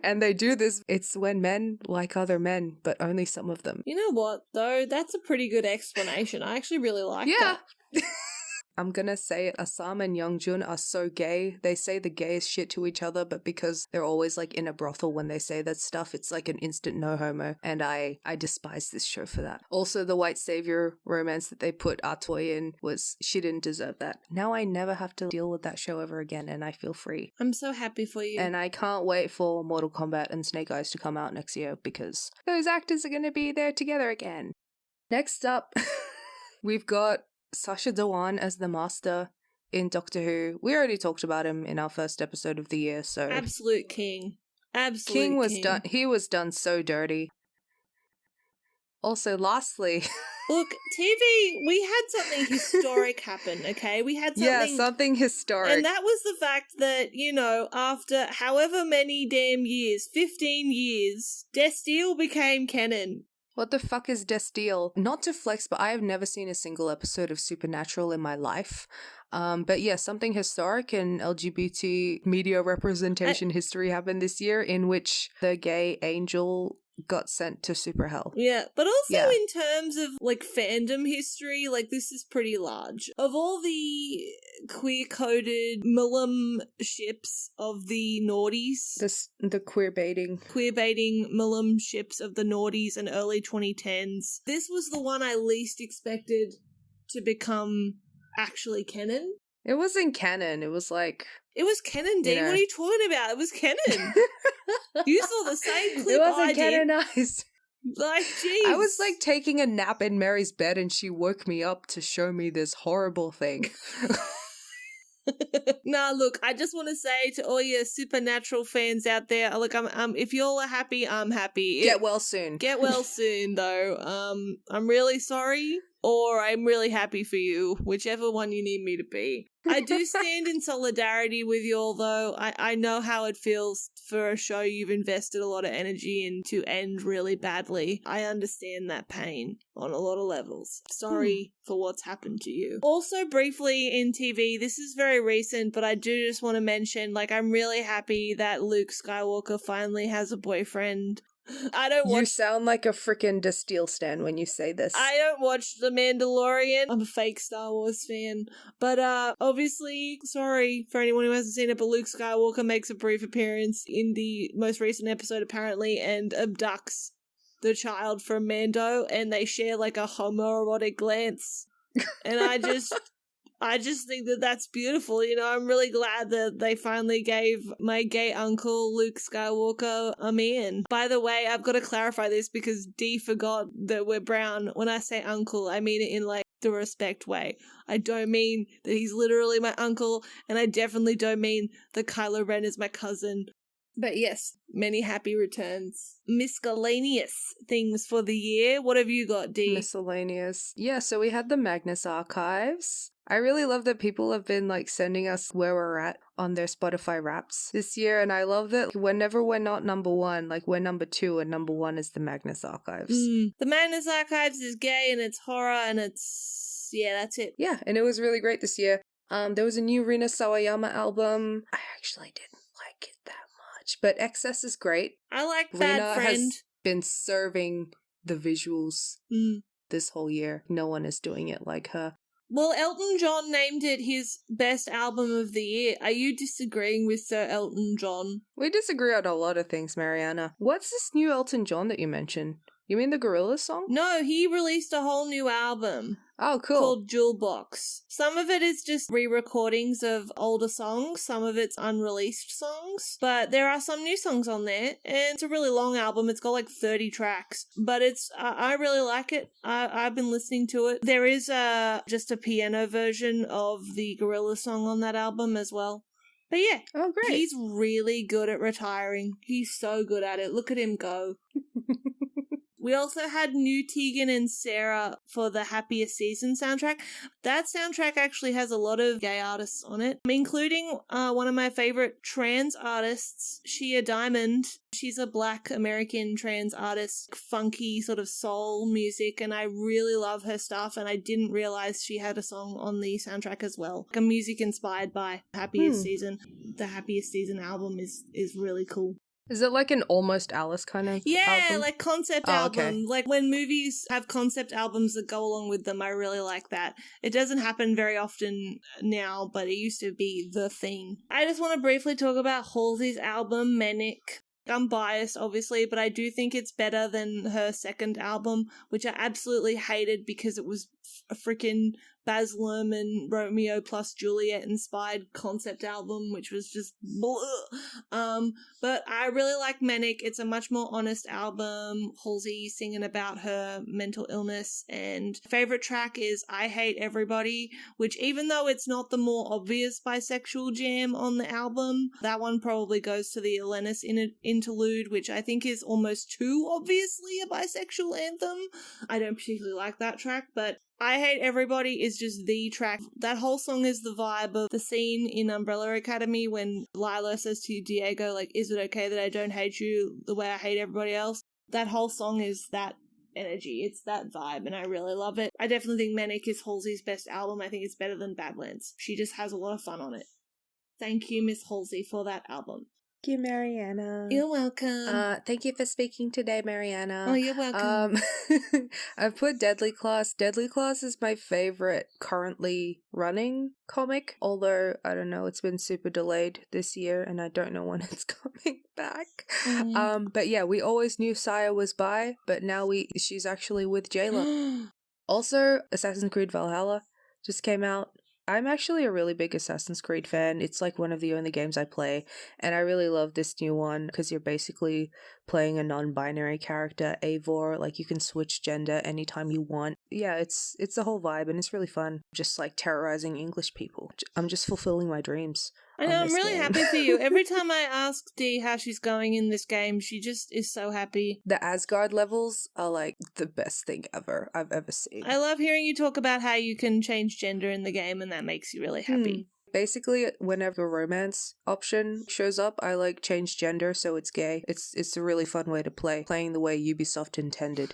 And they do this. It's when men like other men, but only some of them. You know what, though? That's a pretty good explanation. I actually really like that. I'm gonna say it, Assam and Youngjun are so gay. They say the gayest shit to each other, but because they're always like in a brothel when they say that stuff, it's like an instant no homo, and I despise this show for that. Also, the white savior romance that they put Atoy in she didn't deserve that. Now I never have to deal with that show ever again, and I feel free. I'm so happy for you. And I can't wait for Mortal Kombat and Snake Eyes to come out next year because those actors are gonna be there together again. Next up, we've got Sacha Dhawan as the Master in Doctor Who. We already talked about him in our first episode of the year, so absolute king. King was done. He was done so dirty. Also, lastly, look, TV. We had something historic happen. Okay, we had something historic, and that was the fact that, you know, after however many damn years, 15 years, Destil became canon. What the fuck is Destil? Not to flex, but I have never seen a single episode of Supernatural in my life. But yeah, something historic in LGBT media representation history happened this year in which the gay angel got sent to super hell. Yeah, but also in terms of, like, fandom history, like, this is pretty large. Of all the queer-coded Milam ships of the noughties... The queer-baiting Milam ships of the noughties and early 2010s, this was the one I least expected to become actually canon. It wasn't canon, it was like... It was canon, Dean. What are you talking about? It was canon. You saw the same clip it wasn't I did. canonized. Like, jeez. I was like taking a nap in Mary's bed and she woke me up to show me this horrible thing. Nah, look, I just want to say to all your Supernatural fans out there, look, if y'all are happy, I'm happy. Get well soon. Get well soon, though. I'm really sorry, or I'm really happy for you, whichever one you need me to be. I do stand in solidarity with you all, though. I know how it feels for a show you've invested a lot of energy in to end really badly. I understand that pain on a lot of levels. Sorry for what's happened to you. Also, briefly in TV, this is very recent, but I do just want to mention, like, I'm really happy that Luke Skywalker finally has a boyfriend. You sound like a frickin' Destil stan when you say this. I don't watch The Mandalorian. I'm a fake Star Wars fan. But obviously, sorry for anyone who hasn't seen it, but Luke Skywalker makes a brief appearance in the most recent episode apparently and abducts the child from Mando, and they share like a homoerotic glance. And I just think that that's beautiful. You know, I'm really glad that they finally gave my gay uncle, Luke Skywalker, a man. By the way, I've got to clarify this because Dee forgot that we're brown. When I say uncle, I mean it in, like, the respect way. I don't mean that he's literally my uncle, and I definitely don't mean that Kylo Ren is my cousin. But yes, many happy returns. Miscellaneous things for the year. What have you got, Dee? Miscellaneous. Yeah, so we had the Magnus archives. I really love that people have been, like, sending us where we're at on their Spotify Wraps this year, and I love that whenever we're not number one, like, we're number 2 and number 1 is the Magnus archives. The Magnus archives is gay and it's horror and it's... yeah, that's it. Yeah, and it was really great this year. There was a new Rina Sawayama album. I actually didn't like it that much, but Excess is great. I like Bad Rina Friend. has been serving the visuals this whole year. No one is doing it like her. Well, Elton John named it his best album of the year. Are you disagreeing with Sir Elton John? We disagree on a lot of things, Mariana. What's this new Elton John that you mentioned? You mean the Gorillaz song? No, he released a whole new album. Oh, cool. Called Jewel Box. Some of it is just re-recordings of older songs, some of it's unreleased songs, but there are some new songs on there, and it's a really long album. It's got like 30 tracks, but it's I really like it. I've been listening to it. There is just a piano version of the Gorillaz song on that album as well. But yeah, Oh, great. he's really good at retiring. He's so good at it. Look at him go. We also had New Tegan and Sarah for the Happiest Season soundtrack. That soundtrack actually has a lot of gay artists on it, including one of my favorite trans artists, Shia Diamond. She's a Black American trans artist, funky sort of soul music, and I really love her stuff, and I didn't realize she had a song on the soundtrack as well. Like a music inspired by Happiest Season. The Happiest Season album is really cool. Is it like an Almost Alice kind of album? Like concept album. Okay. Like when movies have concept albums that go along with them, I really like that. It doesn't happen very often now, but it used to be the thing. I just want to briefly talk about Halsey's album, Manic. I'm biased, obviously, but I do think it's better than her second album, which I absolutely hated because it was a freaking Baz Luhrmann Romeo plus Juliet inspired concept album, which was just blah. But I really like Manic. It's a much more honest album. Halsey singing about her mental illness, and favorite track is I Hate Everybody, which even though it's not the more obvious bisexual jam on the album, that one probably goes to the Elenis interlude, which I think is almost too obviously a bisexual anthem. I don't particularly like that track, but I Hate Everybody is just the track. That whole song is the vibe of the scene in Umbrella Academy when Lila says to Diego, like, is it okay that I don't hate you the way I hate everybody else? That whole song is that energy. It's that vibe, and I really love it. I definitely think Manic is Halsey's best album. I think it's better than Badlands. She just has a lot of fun on it. Thank you, Miss Halsey, for that album. Thank you, Mariana. You're welcome. Thank you for speaking today, Mariana. Oh, you're welcome. I've put Deadly Class. Deadly Class is my favorite currently running comic, although, I don't know, it's been super delayed this year, and I don't know when it's coming back. But yeah, we always knew Saya was bi, but now she's actually with Jayla. Also, Assassin's Creed Valhalla just came out. I'm actually a really big Assassin's Creed fan. It's like one of the only games I play, and I really love this new one because you're basically playing a non-binary character, Eivor. Like you can switch gender anytime you want. Yeah, it's the whole vibe, and it's really fun. Just like terrorizing English people. I'm just fulfilling my dreams. I know, I'm really happy for you. Every time I ask Dee how she's going in this game, she just is so happy. The Asgard levels are like the best thing ever I've ever seen. I love hearing you talk about how you can change gender in the game, and that makes you really happy. Basically, whenever a romance option shows up, I like change gender so it's gay. It's a really fun way to play, playing the way Ubisoft intended.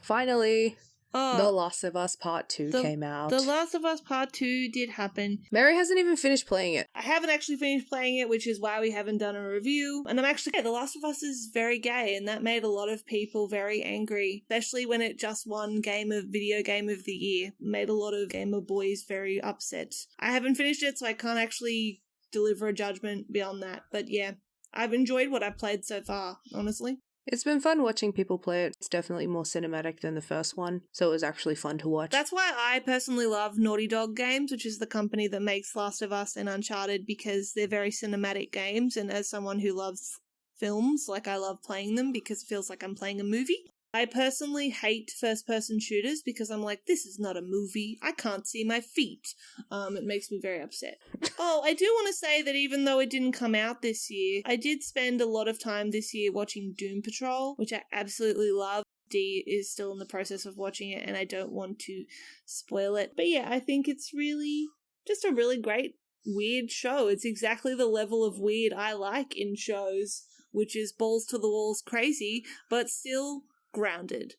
Finally, The Last of Us Part 2 came out. The Last of Us Part 2 did happen. Mary hasn't even finished playing it. I haven't actually finished playing it, which is why we haven't done a review. And I'm actually, The Last of Us is very gay, and that made a lot of people very angry, especially when it just won Video Game of the Year. Made a lot of gamer boys very upset. I haven't finished it, so I can't actually deliver a judgment beyond that. But yeah, I've enjoyed what I've played so far, honestly. It's been fun watching people play it. It's definitely more cinematic than the first one, so it was actually fun to watch. That's why I personally love Naughty Dog Games, which is the company that makes Last of Us and Uncharted, because they're very cinematic games, and as someone who loves films, like I love playing them because it feels like I'm playing a movie. I personally hate first-person shooters because I'm like, this is not a movie. I can't see my feet. It makes me very upset. I do want to say that even though it didn't come out this year, I did spend a lot of time this year watching Doom Patrol, which I absolutely love. Dee is still in the process of watching it, and I don't want to spoil it. But yeah, I think it's really just a really great, weird show. It's exactly the level of weird I like in shows, which is balls to the walls crazy, but still grounded.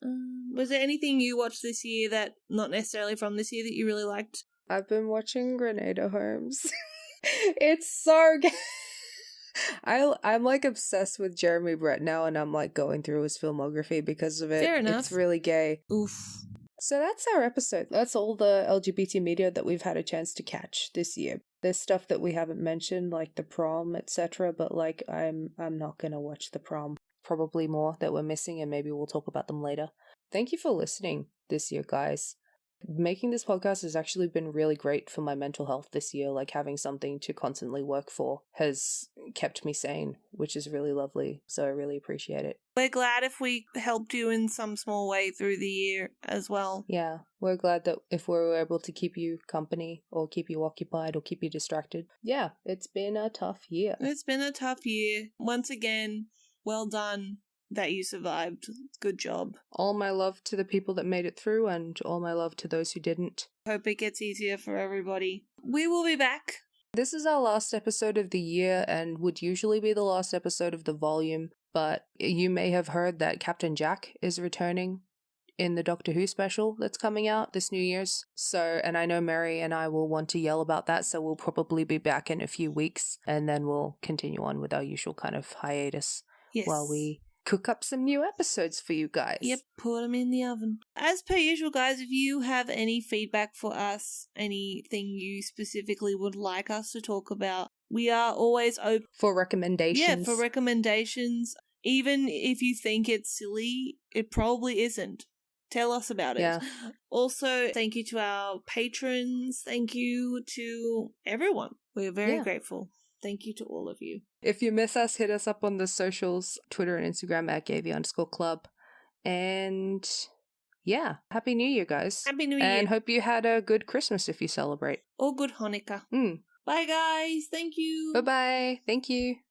Was there anything you watched this year that, not necessarily from this year, that you really liked? I've been watching Grenada Holmes. It's so good. I'm like obsessed with Jeremy Brett now, and I'm like going through his filmography because of it. Fair enough. It's really gay. Oof. So that's our episode. That's all the LGBT media that we've had a chance to catch this year. There's stuff that we haven't mentioned, like the prom, etc., but like I'm not gonna watch the prom. Probably more that we're missing, and maybe we'll talk about them later. Thank you for listening this year, guys. Making this podcast has actually been really great for my mental health this year. Like, having something to constantly work for has kept me sane, which is really lovely. So I really appreciate it. We're glad if we helped you in some small way through the year as well. Yeah, we're glad that if we were able to keep you company or keep you occupied or keep you distracted. Yeah, it's been a tough year. It's been a tough year. Once again, well done that you survived. Good job. All my love to the people that made it through, and all my love to those who didn't. Hope it gets easier for everybody. We will be back. This is our last episode of the year and would usually be the last episode of the volume, but you may have heard that Captain Jack is returning in the Doctor Who special that's coming out this New Year's. So, and I know Mary and I will want to yell about that, so we'll probably be back in a few weeks, and then we'll continue on with our usual kind of hiatus while we cook up some new episodes for you guys. Yep, put them in the oven. As per usual, guys, if you have any feedback for us, anything you specifically would like us to talk about, we are always open for recommendations. Yeah, for recommendations. Even if you think it's silly, it probably isn't. Tell us about it. Yeah. Also, thank you to our patrons. Thank you to everyone. We're very grateful. Thank you to all of you. If you miss us, hit us up on the socials, Twitter and Instagram at @Gavy_club. And yeah, Happy New Year, guys. Happy New Year. And hope you had a good Christmas if you celebrate. Or good Hanukkah. Bye, guys. Thank you. Bye-bye. Thank you.